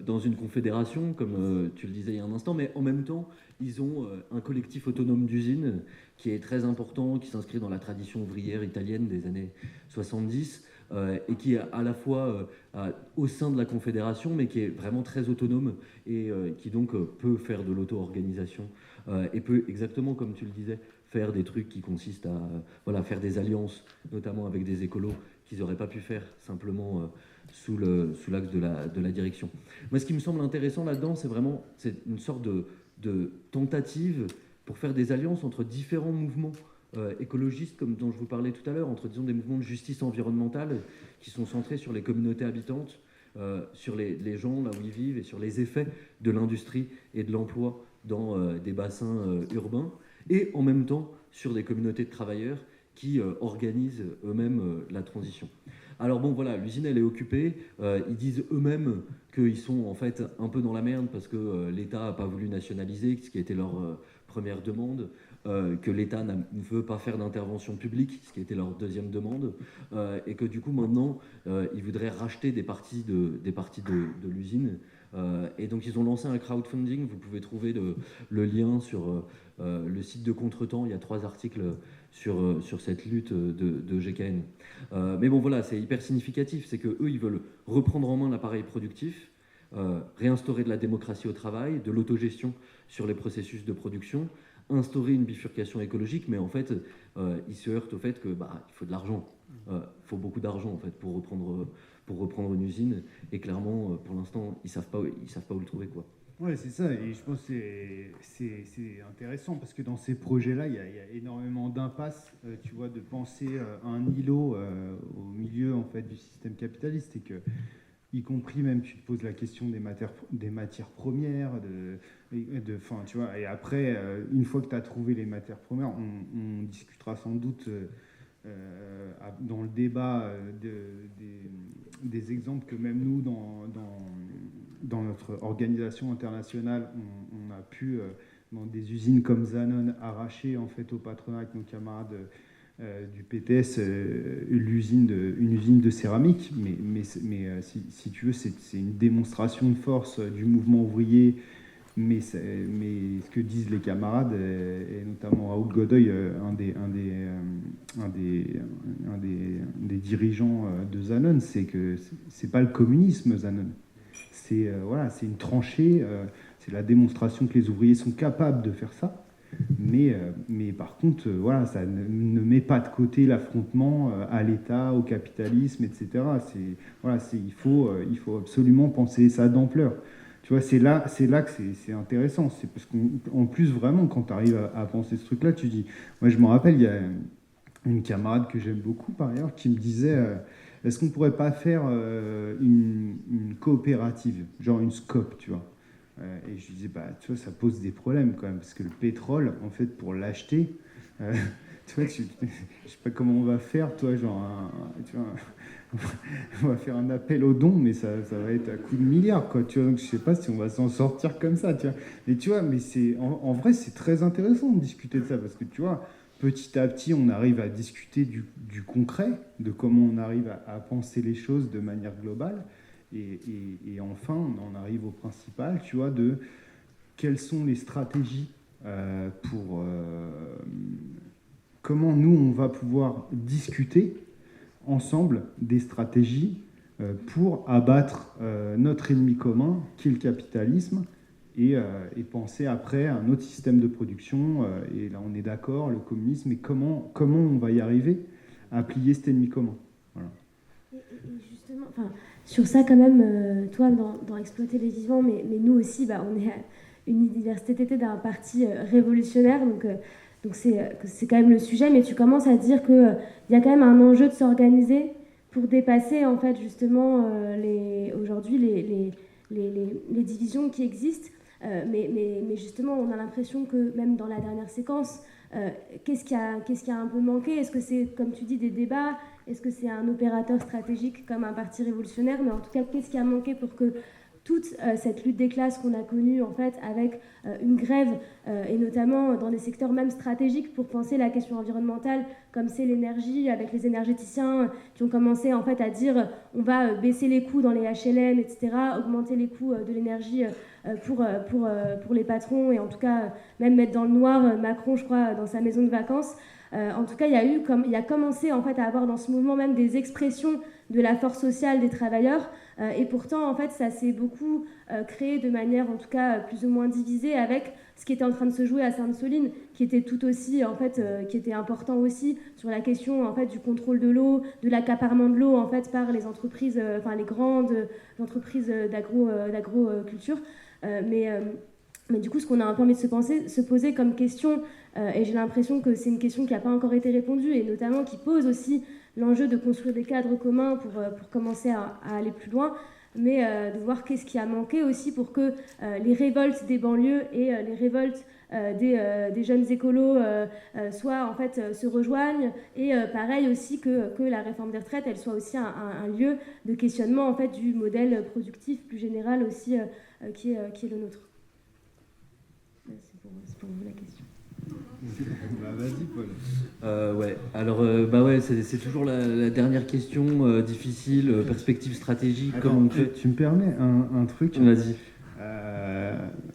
dans une confédération, comme tu le disais il y a un instant, mais en même temps, ils ont un collectif autonome d'usines qui est très important, qui s'inscrit dans la tradition ouvrière italienne des années 70, et qui est à la fois au sein de la confédération, mais qui est vraiment très autonome et qui donc peut faire de l'auto-organisation et peut, exactement comme tu le disais, faire des trucs qui consistent à faire des alliances, notamment avec des écolos, qu'ils n'auraient pas pu faire simplement sous l'axe de la direction. Moi, ce qui me semble intéressant là-dedans, c'est une sorte de tentative pour faire des alliances entre différents mouvements écologistes, comme dont je vous parlais tout à l'heure, entre disons, des mouvements de justice environnementale qui sont centrés sur les communautés habitantes, sur les gens là où ils vivent et sur les effets de l'industrie et de l'emploi dans des bassins urbains, et en même temps sur des communautés de travailleurs qui organisent eux-mêmes la transition. Alors bon, voilà, l'usine, elle est occupée. Ils disent eux-mêmes qu'ils sont en fait un peu dans la merde parce que l'État n'a pas voulu nationaliser, ce qui a été leur première demande, que l'État ne veut pas faire d'intervention publique, ce qui a été leur deuxième demande, et que du coup, maintenant, ils voudraient racheter des parties de l'usine. Et donc, ils ont lancé un crowdfunding. Vous pouvez trouver le lien sur le site de Contretemps. Il y a 3 articles sur cette lutte de GKN. Mais bon, voilà, c'est hyper significatif. C'est qu'eux, ils veulent reprendre en main l'appareil productif, réinstaurer de la démocratie au travail, de l'autogestion sur les processus de production, instaurer une bifurcation écologique, mais en fait, ils se heurtent au fait que il faut de l'argent. Il faut beaucoup d'argent en fait pour reprendre une usine. Et clairement, pour l'instant, ils savent pas où le trouver, quoi. Ouais, c'est ça, et je pense que c'est intéressant parce que dans ces projets-là, il y a énormément d'impasses, tu vois, de penser un îlot au milieu en fait du système capitaliste, et que y compris même tu te poses la question des matières premières, tu vois, et après, une fois que tu as trouvé les matières premières, on discutera sans doute dans le débat des exemples que même nous, dans notre organisation internationale, on a pu, dans des usines comme Danone, arracher en fait au patronat avec nos camarades du PTS une usine de céramique. Mais si tu veux, c'est une démonstration de force du mouvement ouvrier. Mais ce que disent les camarades, et notamment Raoul Godoy, un des dirigeants de Danone, c'est que c'est pas le communisme, Danone. C'est c'est une tranchée, c'est la démonstration que les ouvriers sont capables de faire ça. Mais par contre, ça ne met pas de côté l'affrontement à l'État, au capitalisme, etc. Il faut absolument penser ça d'ampleur. Tu vois, c'est là que c'est intéressant. C'est parce qu'en plus, vraiment, quand tu arrives à penser ce truc-là, tu dis... Moi, je me rappelle, il y a une camarade que j'aime beaucoup, par ailleurs, qui me disait est-ce qu'on ne pourrait pas faire une coopérative, genre une SCOP, tu vois et je lui disais, tu vois, ça pose des problèmes quand même, parce que le pétrole, en fait, pour l'acheter, tu vois, je sais pas comment on va faire, toi, genre, tu vois, on va faire un appel aux dons, mais ça va être à coup de milliards, quoi, tu vois, donc je sais pas si on va s'en sortir comme ça, tu vois. Mais tu vois, mais en vrai, c'est très intéressant de discuter de ça, parce que tu vois, petit à petit, on arrive à discuter du concret, de comment on arrive à penser les choses de manière globale. Et enfin, on en arrive au principal, tu vois, de quelles sont les stratégies pour comment nous, on va pouvoir discuter ensemble des stratégies pour abattre notre ennemi commun, qui est le capitalisme, et penser après à un autre système de production. Et là, on est d'accord, le communisme, et comment on va y arriver à plier cet ennemi commun. Voilà. Et justement, sur ça quand même, toi dans Exploiter les vivants, mais nous aussi, on est à une université d'été d'un parti révolutionnaire, donc c'est quand même le sujet, mais tu commences à dire qu'il y a quand même un enjeu de s'organiser pour dépasser en fait justement aujourd'hui les divisions qui existent, mais justement on a l'impression que même dans la dernière séquence, qu'est-ce qui a un peu manqué? Est-ce que c'est, comme tu dis, des débats? Est-ce que c'est un opérateur stratégique comme un parti révolutionnaire? Mais en tout cas, qu'est-ce qui a manqué pour que toute cette lutte des classes qu'on a connue, en fait, avec une grève, et notamment dans des secteurs même stratégiques pour penser la question environnementale, comme c'est l'énergie, avec les énergéticiens qui ont commencé en fait à dire on va baisser les coûts dans les HLM, etc., augmenter les coûts de l'énergie pour les patrons, et en tout cas même mettre dans le noir Macron, je crois, dans sa maison de vacances. En tout cas, il a commencé en fait à avoir dans ce mouvement même des expressions de la force sociale des travailleurs, et pourtant en fait ça s'est beaucoup créé de manière en tout cas plus ou moins divisée avec ce qui était en train de se jouer à Sainte-Soline, qui était tout aussi en fait qui était important aussi sur la question en fait du contrôle de l'eau, de l'accaparement de l'eau en fait par les entreprises, les grandes entreprises d'agroculture, mais du coup, ce qu'on a un peu envie de se poser comme question, et j'ai l'impression que c'est une question qui n'a pas encore été répondue, et notamment qui pose aussi l'enjeu de construire des cadres communs pour commencer à aller plus loin, mais de voir qu'est-ce qui a manqué aussi pour que les révoltes des banlieues et les révoltes des jeunes écolos en fait, se rejoignent, et pareil aussi que la réforme des retraites, elle soit aussi un lieu de questionnement en fait, du modèle productif plus général aussi qui est le nôtre. C'est pour vous la question. Vas-y, Paul. Ouais. Alors, c'est toujours la dernière question difficile, perspective stratégique. Attends, comment on fait. Tu me permets un truc? Vas-y.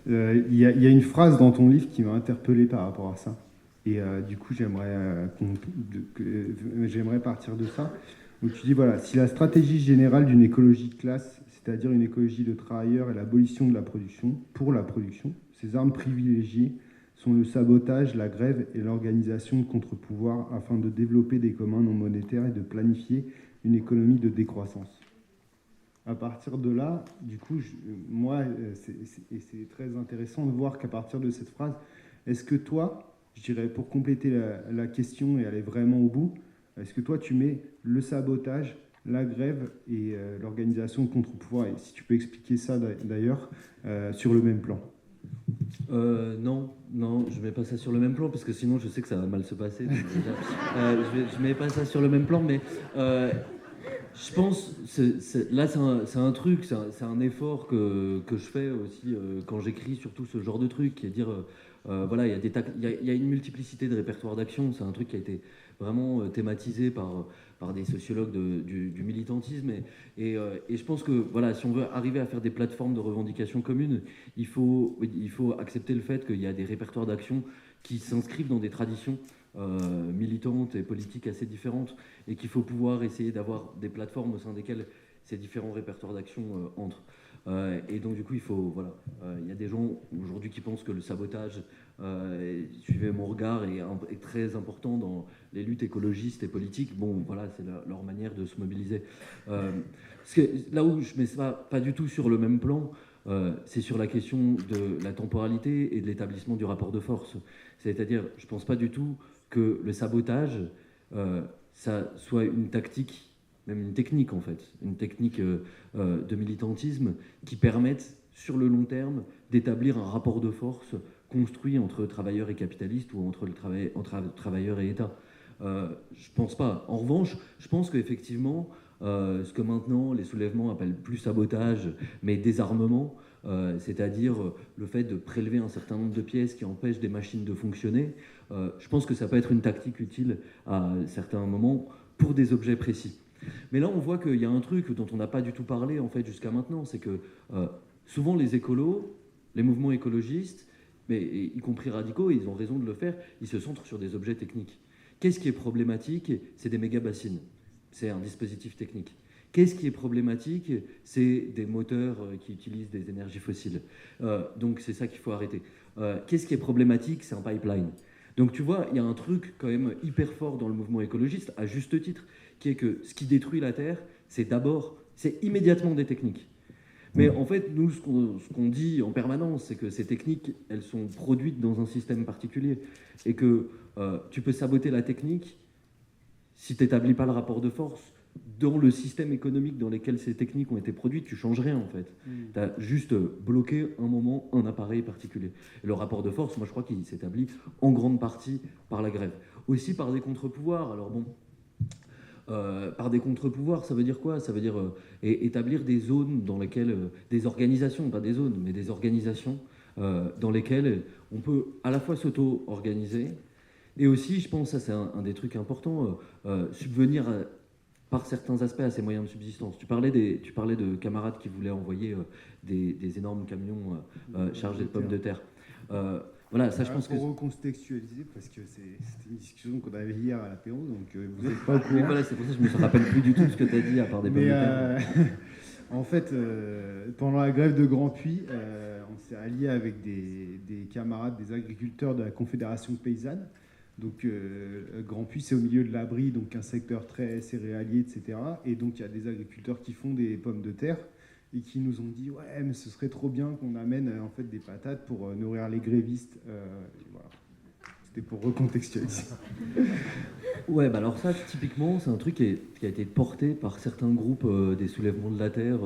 Il y a une phrase dans ton livre qui m'a interpellé par rapport à ça. Et du coup, j'aimerais partir de ça. Où tu dis, voilà, si la stratégie générale d'une écologie de classe, c'est-à-dire une écologie de travailleurs et l'abolition de la production, pour la production, ces armes privilégiées sont le sabotage, la grève et l'organisation de contre-pouvoirs afin de développer des communs non monétaires et de planifier une économie de décroissance. À partir de là, du coup, c'est très intéressant de voir qu'à partir de cette phrase, est-ce que toi, je dirais, pour compléter la question et aller vraiment au bout, est-ce que toi, tu mets le sabotage la grève et l'organisation de contre-pouvoir, et si tu peux expliquer ça d'ailleurs, sur le même plan. Non, je mets pas ça sur le même plan parce que sinon je sais que ça va mal se passer. Donc déjà, je mets pas ça sur le même plan, mais je pense là c'est un truc, c'est un effort que je fais aussi quand j'écris surtout ce genre de truc, qui est dire voilà, il y a une multiplicité de répertoires d'action. C'est un truc qui a été vraiment thématisé par des sociologues du militantisme. Et je pense que voilà, si on veut arriver à faire des plateformes de revendication communes, il faut accepter le fait qu'il y a des répertoires d'action qui s'inscrivent dans des traditions militantes et politiques assez différentes, et qu'il faut pouvoir essayer d'avoir des plateformes au sein desquelles ces différents répertoires d'action entrent. Et donc du coup, il y a des gens aujourd'hui qui pensent que le sabotage, suivez mon regard, est très important dans les luttes écologistes et politiques. Bon, voilà, c'est leur manière de se mobiliser. Là où je mets ça pas du tout sur le même plan, c'est sur la question de la temporalité et de l'établissement du rapport de force. C'est-à-dire, je pense pas du tout que le sabotage, ça soit une tactique, même une technique en fait, une technique de militantisme qui permette sur le long terme d'établir un rapport de force construit entre travailleurs et capitalistes, ou entre travailleurs et État. Je pense pas. En revanche, je pense qu'effectivement, ce que maintenant les soulèvements appellent plus sabotage, mais désarmement, c'est-à-dire le fait de prélever un certain nombre de pièces qui empêchent des machines de fonctionner, je pense que ça peut être une tactique utile à certains moments pour des objets précis. Mais là, on voit qu'il y a un truc dont on n'a pas du tout parlé en fait jusqu'à maintenant, c'est que souvent les écolos, les mouvements écologistes, mais y compris radicaux, et ils ont raison de le faire, ils se centrent sur des objets techniques. Qu'est-ce qui est problématique ? C'est des méga-bassines. C'est un dispositif technique. Qu'est-ce qui est problématique ? C'est des moteurs qui utilisent des énergies fossiles. Donc c'est ça qu'il faut arrêter. Qu'est-ce qui est problématique ? C'est un pipeline. Donc tu vois, il y a un truc quand même hyper fort dans le mouvement écologiste, à juste titre, qui est que ce qui détruit la Terre, c'est immédiatement des techniques. Mais en fait, nous, ce qu'on dit en permanence, c'est que ces techniques, elles sont produites dans un système particulier. Et que tu peux saboter la technique si tu n'établis pas le rapport de force dans le système économique dans lequel ces techniques ont été produites. Tu ne changes rien, en fait. Tu as juste bloqué un moment, un appareil particulier. Et le rapport de force, moi, je crois qu'il s'établit en grande partie par la grève. Aussi par des contre-pouvoirs. Alors bon... par des contre-pouvoirs, ça veut dire quoi ? Ça veut dire établir des zones dans lesquelles, des organisations, pas des zones, mais des organisations dans lesquelles on peut à la fois s'auto-organiser, et aussi, je pense, ça c'est un des trucs importants, subvenir par certains aspects à ces moyens de subsistance. Tu parlais de camarades qui voulaient envoyer des énormes camions chargés de pommes de terre. Voilà, ça, je pense pour recontextualiser, parce que c'était une discussion qu'on avait hier à l'apéro, donc vous n'êtes pas au courant. Mais voilà, c'est pour ça que je me rappelle plus du tout ce que tu as dit, à part des pommes de terre. En fait, pendant la grève de Grand Puy, on s'est allié avec des camarades, des agriculteurs de la Confédération paysanne. Donc Grand Puy, c'est au milieu de l'abri, donc un secteur très céréalier, etc. Et donc il y a des agriculteurs qui font des pommes de terre et qui nous ont dit « Ouais, mais ce serait trop bien qu'on amène en fait des patates pour nourrir les grévistes. » Voilà. C'était pour recontextualiser. Ouais, bah alors ça, typiquement, c'est un truc qui a été porté par certains groupes des soulèvements de la Terre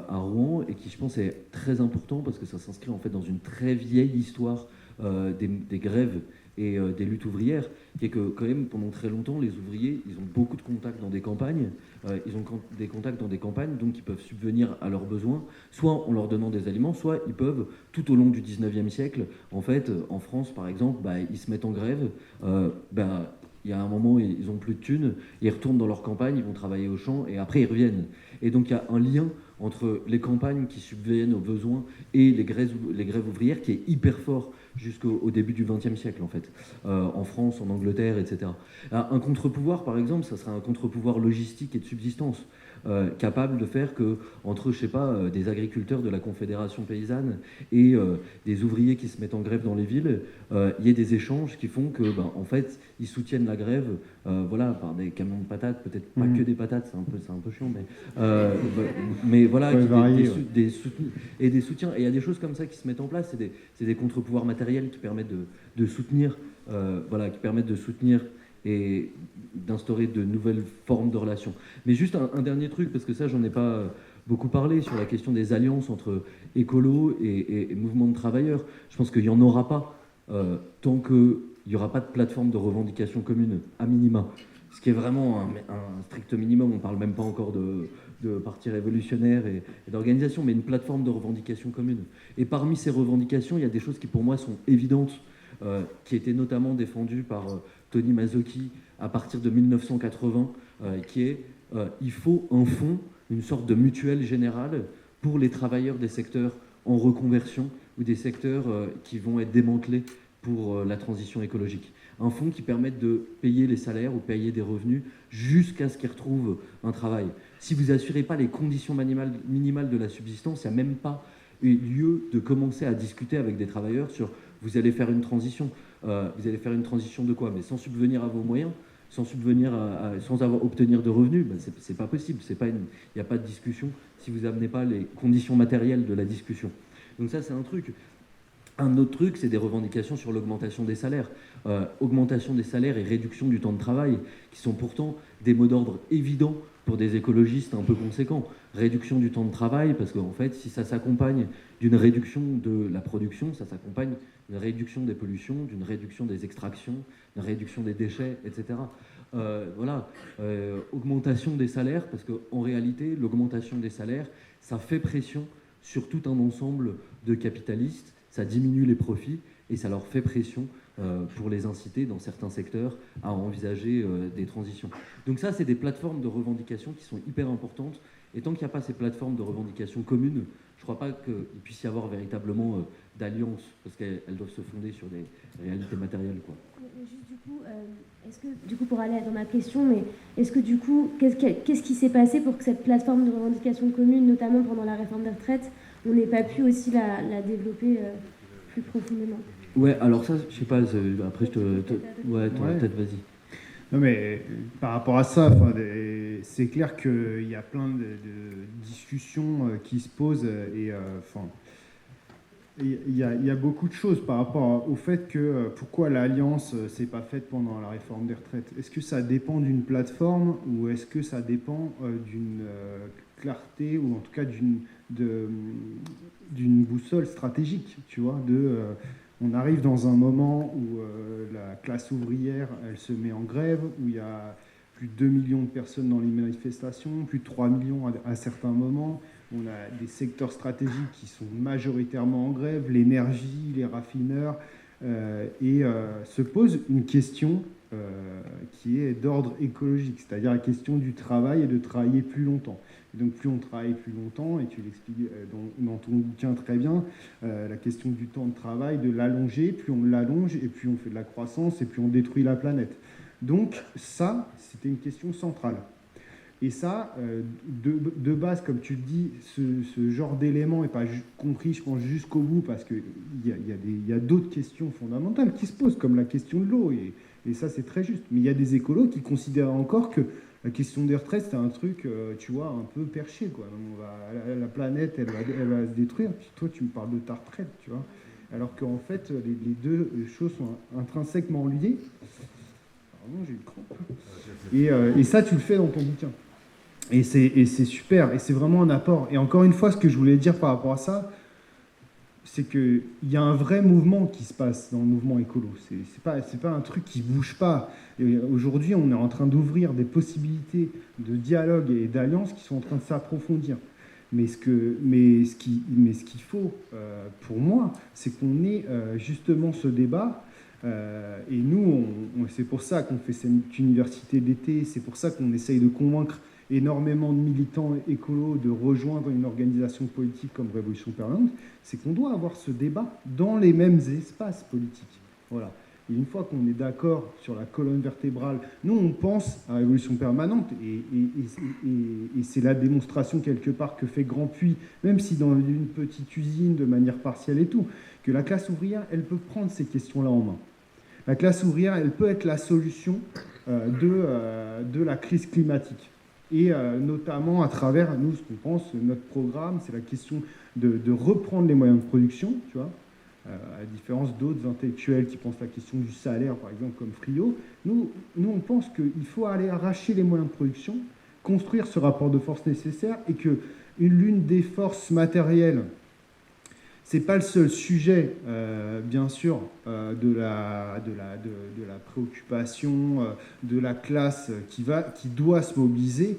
à Rouen, et qui, je pense, est très important parce que ça s'inscrit en fait dans une très vieille histoire des grèves et des luttes ouvrières, qui est que quand même pendant très longtemps, les ouvriers, ils ont beaucoup de contacts dans des campagnes, donc ils peuvent subvenir à leurs besoins, soit en leur donnant des aliments, soit ils peuvent, tout au long du 19e siècle, en fait, en France par exemple, ils se mettent en grève, il y a un moment, ils n'ont plus de thunes, ils retournent dans leur campagne, ils vont travailler au champ, et après ils reviennent. Et donc il y a un lien entre les campagnes qui subviennent aux besoins et les grèves ouvrières qui est hyper fort jusqu'au début du XXe siècle, en fait, en France, en Angleterre, etc. Alors, un contre-pouvoir, par exemple, ça serait un contre-pouvoir logistique et de subsistance, capable de faire que, entre, je sais pas, des agriculteurs de la Confédération paysanne et des ouvriers qui se mettent en grève dans les villes, il y ait des échanges qui font que, en fait, ils soutiennent la grève, voilà, par des camions de patates, peut-être pas que des patates, c'est un peu chiant, mais voilà, des soutiens. Et il y a des choses comme ça qui se mettent en place, c'est des contre-pouvoirs matériels qui permettent de soutenir, qui permettent de soutenir et d'instaurer de nouvelles formes de relations. Mais juste un dernier truc, parce que ça, j'en ai pas beaucoup parlé, sur la question des alliances entre écolos et mouvements de travailleurs. Je pense qu'il n'y en aura pas tant qu'il n'y aura pas de plateforme de revendication commune, à minima. Ce qui est vraiment un strict minimum. On ne parle même pas encore de partis révolutionnaires et d'organisations, mais une plateforme de revendication commune. Et parmi ces revendications, il y a des choses qui pour moi sont évidentes, qui étaient notamment défendues par Tony Mazzocchi à partir de 1980, qui est il faut un fonds, une sorte de mutuelle générale pour les travailleurs des secteurs en reconversion ou des secteurs qui vont être démantelés pour la transition écologique. Un fonds qui permette de payer les salaires ou payer des revenus jusqu'à ce qu'ils retrouvent un travail. Si vous n'assurez pas les conditions minimales de la subsistance, il n'y a même pas eu lieu de commencer à discuter avec des travailleurs sur vous allez faire une transition. Vous allez faire une transition de quoi? Mais sans subvenir à vos moyens, sans obtenir de revenus, ben c'est pas possible. Il n'y a pas de discussion si vous n'amenez pas les conditions matérielles de la discussion. Donc ça, c'est un truc. Un autre truc, c'est des revendications sur l'augmentation des salaires. Augmentation des salaires et réduction du temps de travail, qui sont pourtant des mots d'ordre évidents pour des écologistes un peu conséquents. Réduction du temps de travail, parce qu'en fait, si ça s'accompagne d'une réduction de la production, ça s'accompagne d'une réduction des pollutions, d'une réduction des extractions, d'une réduction des déchets, etc. Augmentation des salaires, parce qu'en réalité, l'augmentation des salaires, ça fait pression sur tout un ensemble de capitalistes, ça diminue les profits et ça leur fait pression pour les inciter dans certains secteurs à envisager des transitions. Donc ça, c'est des plateformes de revendication qui sont hyper importantes. Et tant qu'il n'y a pas ces plateformes de revendication communes, je ne crois pas qu'il puisse y avoir véritablement d'alliances, parce qu'elles doivent se fonder sur des réalités matérielles, quoi. Mais juste du coup, est-ce que, du coup, pour aller dans ma question, mais est-ce que du coup, qu'est-ce qui s'est passé pour que cette plateforme de revendication commune, notamment pendant la réforme des retraites, on n'ait pas pu aussi la développer plus profondément? Ouais, alors ça, je sais pas, après peut-être vas-y. Non mais par rapport à ça, c'est clair qu'il y a plein de discussions qui se posent et il y a beaucoup de choses par rapport au fait que pourquoi l'alliance s'est pas faite pendant la réforme des retraites. Est-ce que ça dépend d'une plateforme ou est-ce que ça dépend d'une clarté ou en tout cas d'une boussole stratégique, tu vois, on arrive dans un moment où la classe ouvrière, elle se met en grève, où il y a plus de 2 millions de personnes dans les manifestations, plus de 3 millions à certains moments. On a des secteurs stratégiques qui sont majoritairement en grève, l'énergie, les raffineurs, et se pose une question qui est d'ordre écologique, c'est-à-dire la question du travail et de travailler plus longtemps. Et donc plus on travaille plus longtemps, et tu l'expliques dans ton bouquin très bien, la question du temps de travail, de l'allonger, plus on l'allonge, et plus on fait de la croissance, et plus on détruit la planète. Donc ça, c'était une question centrale. Et ça, de base, comme tu le dis, ce genre d'élément n'est pas compris, je pense, jusqu'au bout, parce qu'il y a d'autres questions fondamentales qui se posent, comme la question de l'eau, et ça, c'est très juste. Mais il y a des écolos qui considèrent encore que la question des retraites, c'est un truc, tu vois, un peu perché, quoi. La planète, elle va se détruire, puis toi, tu me parles de ta retraite, tu vois. Alors qu'en fait, les deux choses sont intrinsèquement liées. Pardon, j'ai eu le crampe. Et ça, tu le fais dans ton bouquin. Et c'est super, et c'est vraiment un apport. Et encore une fois, ce que je voulais dire par rapport à ça, c'est qu'il y a un vrai mouvement qui se passe dans le mouvement écolo. C'est pas un truc qui bouge pas. Et aujourd'hui, on est en train d'ouvrir des possibilités de dialogue et d'alliance qui sont en train de s'approfondir. Mais ce qu'il faut, pour moi, c'est qu'on ait justement ce débat. Et nous, c'est pour ça qu'on fait cette université d'été, c'est pour ça qu'on essaye de convaincre énormément de militants écolos de rejoindre une organisation politique comme Révolution Permanente, c'est qu'on doit avoir ce débat dans les mêmes espaces politiques. Voilà. Et une fois qu'on est d'accord sur la colonne vertébrale, nous on pense à Révolution Permanente et c'est la démonstration quelque part que fait Grand Puy, même si dans une petite usine de manière partielle et tout, que la classe ouvrière, elle peut prendre ces questions-là en main. La classe ouvrière, elle peut être la solution de la crise climatique. Et notamment à travers, nous, ce qu'on pense, notre programme, c'est la question de reprendre les moyens de production, tu vois, à la différence d'autres intellectuels qui pensent la question du salaire, par exemple, comme Friot. Nous, on pense qu'il faut aller arracher les moyens de production, construire ce rapport de force nécessaire, et que l'une des forces matérielles, c'est pas le seul sujet, bien sûr, de la préoccupation de la classe qui doit se mobiliser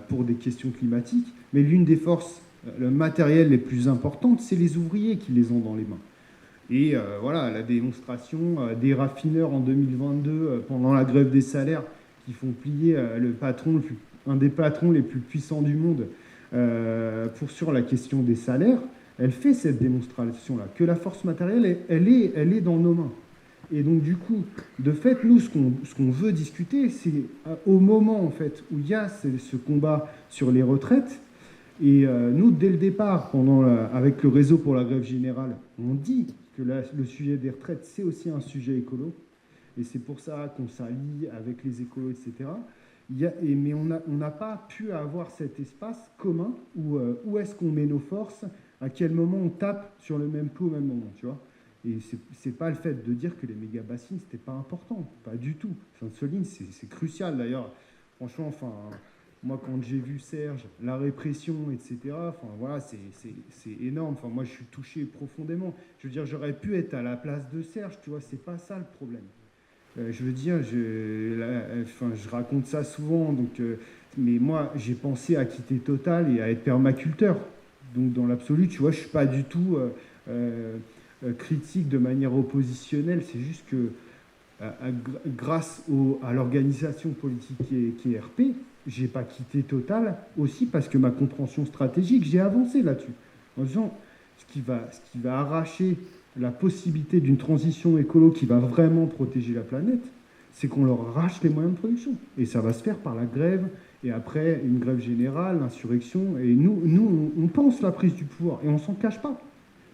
pour des questions climatiques, mais l'une des forces matérielles les plus importantes, c'est les ouvriers qui les ont dans les mains. Et voilà, la démonstration des raffineurs en 2022 pendant la grève des salaires qui font plier un des patrons les plus puissants du monde sur la question des salaires, elle fait cette démonstration-là, que la force matérielle, elle est dans nos mains. Et donc, du coup, de fait, nous, ce qu'on veut discuter, c'est au moment, en fait, où il y a ce combat sur les retraites, et nous, dès le départ, avec le réseau pour la grève générale, on dit que le sujet des retraites, c'est aussi un sujet écolo, et c'est pour ça qu'on s'allie avec les écolos, etc. Mais on n'a pas pu avoir cet espace commun où est-ce qu'on met nos forces, à quel moment on tape sur le même coup au même moment, tu vois. Et c'est pas le fait de dire que les méga-bassines, c'était pas important, pas du tout. Sainte-Soline, c'est crucial d'ailleurs. Franchement, moi, quand j'ai vu Serge, la répression, etc., voilà, c'est énorme. Moi, je suis touché profondément. Je veux dire, j'aurais pu être à la place de Serge, tu vois, c'est pas ça le problème. Je veux dire, je raconte ça souvent, mais moi, j'ai pensé à quitter Total et à être permaculteur. Donc, dans l'absolu, tu vois, je suis pas du tout critique de manière oppositionnelle. C'est juste que, grâce à l'organisation politique qui est RP, j'ai pas quitté Total aussi parce que ma compréhension stratégique, j'ai avancé là-dessus. En disant, ce qui va arracher la possibilité d'une transition écolo qui va vraiment protéger la planète, c'est qu'on leur arrache les moyens de production. Et ça va se faire par la grève, et après une grève générale, l'insurrection. Et nous on pense la prise du pouvoir, et on s'en cache pas.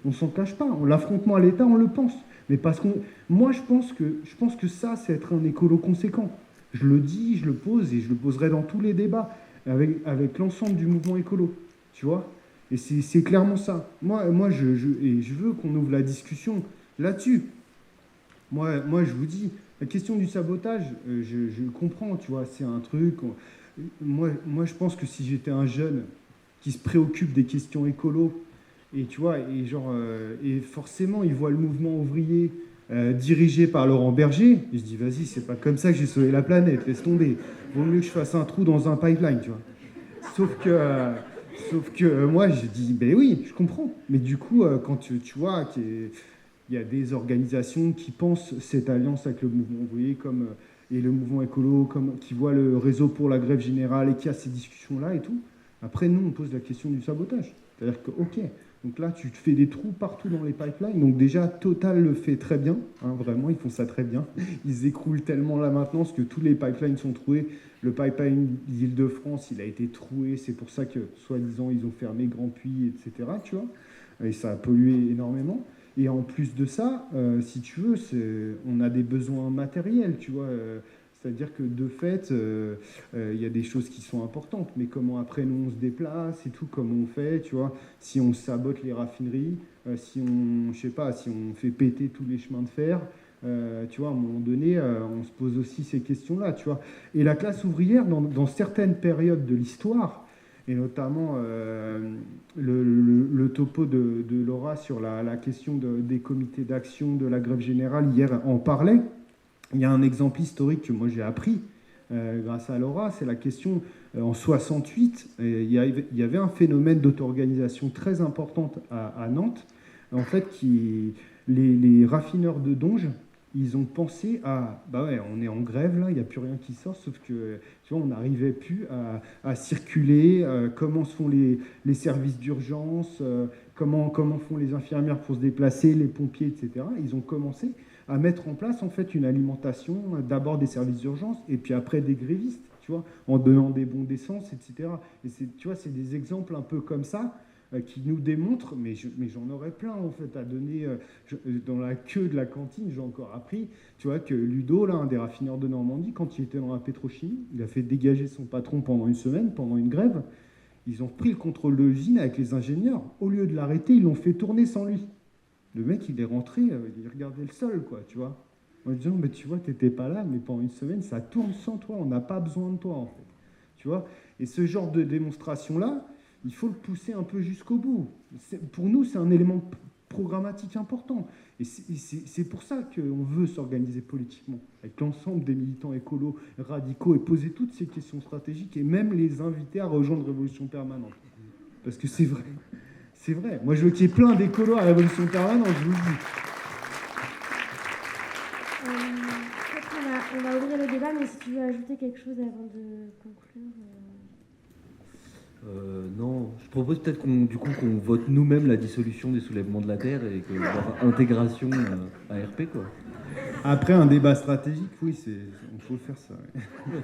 On s'en cache pas. L'affrontement à l'État, on le pense. Mais parce moi, je pense que ça, c'est être un écolo conséquent. Je le dis, je le pose, et je le poserai dans tous les débats avec l'ensemble du mouvement écolo. Tu vois ? Et c'est clairement ça. Moi je veux qu'on ouvre la discussion là-dessus. Moi, je vous dis, la question du sabotage, je comprends, tu vois, c'est un truc. Moi, je pense que si j'étais un jeune qui se préoccupe des questions écolo, et tu vois, et forcément, il voit le mouvement ouvrier dirigé par Laurent Berger, et je dis, vas-y, c'est pas comme ça que j'ai sauvé la planète, laisse tomber. Vaut mieux que je fasse un trou dans un pipeline, tu vois. Sauf que moi, je dis, ben oui, je comprends. Mais du coup, quand tu vois qu'il y a des organisations qui pensent cette alliance avec le mouvement ouvrier et le mouvement écolo, qui voient le réseau pour la grève générale et qui a ces discussions-là et tout, après, nous, on pose la question du sabotage. C'est-à-dire que, ok, donc là, tu te fais des trous partout dans les pipelines. Donc déjà, Total le fait très bien. Hein, vraiment, ils font ça très bien. Ils écroulent tellement là maintenant que tous les pipelines sont troués. Le pipeline d'Île-de-France, il a été troué. C'est pour ça que, soi-disant, ils ont fermé Grand Puy, etc. Tu vois, et ça a pollué énormément. Et en plus de ça, si tu veux, on a des besoins matériels, tu vois. C'est-à-dire que de fait, il y a des choses qui sont importantes, mais comment après nous on se déplace et tout, comment on fait, tu vois, si on sabote les raffineries, si on fait péter tous les chemins de fer, tu vois, à un moment donné, on se pose aussi ces questions-là, tu vois. Et la classe ouvrière, dans certaines périodes de l'histoire, et notamment le topo de Laura sur la question des comités d'action, de la grève générale, hier en parlait. Il y a un exemple historique que moi j'ai appris grâce à Laura, c'est la question, en 68, il y avait un phénomène d'auto-organisation très importante à Nantes. En fait, les raffineurs de Donge, ils ont pensé bah ouais, on est en grève là, il n'y a plus rien qui sort, sauf que tu vois, on n'arrivait plus à circuler, comment se font les services d'urgence, comment font les infirmières pour se déplacer, les pompiers, etc. Ils ont commencé à mettre en place en fait une alimentation, d'abord des services d'urgence et puis après des grévistes, tu vois, en donnant des bons d'essence, etc. Et tu vois, c'est des exemples un peu comme ça qui nous démontrent, mais j'en aurais plein en fait à donner. Dans la queue de la cantine, j'ai encore appris, tu vois, que Ludo, là, un des raffineurs de Normandie, quand il était dans la pétrochimie, il a fait dégager son patron pendant une semaine, pendant une grève. Ils ont pris le contrôle de l'usine avec les ingénieurs. Au lieu de l'arrêter, ils l'ont fait tourner sans lui. Le mec, il est rentré, il regardait le sol, quoi, tu vois. En disant, mais tu vois, t'étais pas là, mais pendant une semaine, ça tourne sans toi, on n'a pas besoin de toi, en fait. Tu vois. Et ce genre de démonstration-là, il faut le pousser un peu jusqu'au bout. Pour nous, c'est un élément programmatique important. Et c'est pour ça qu'on veut s'organiser politiquement, avec l'ensemble des militants écolos radicaux, et poser toutes ces questions stratégiques, et même les inviter à rejoindre Révolution Permanente. Parce que c'est vrai. C'est vrai. Moi, je veux qu'il y ait plein d'écolos à Révolution Permanente, je vous le dis. On va ouvrir le débat, mais si tu veux ajouter quelque chose avant de conclure. Non, je propose peut-être qu'on vote nous-mêmes la dissolution des soulèvements de la Terre et que leur intégration à RP, quoi. Après, un débat stratégique, oui, il faut le faire ça. Ouais.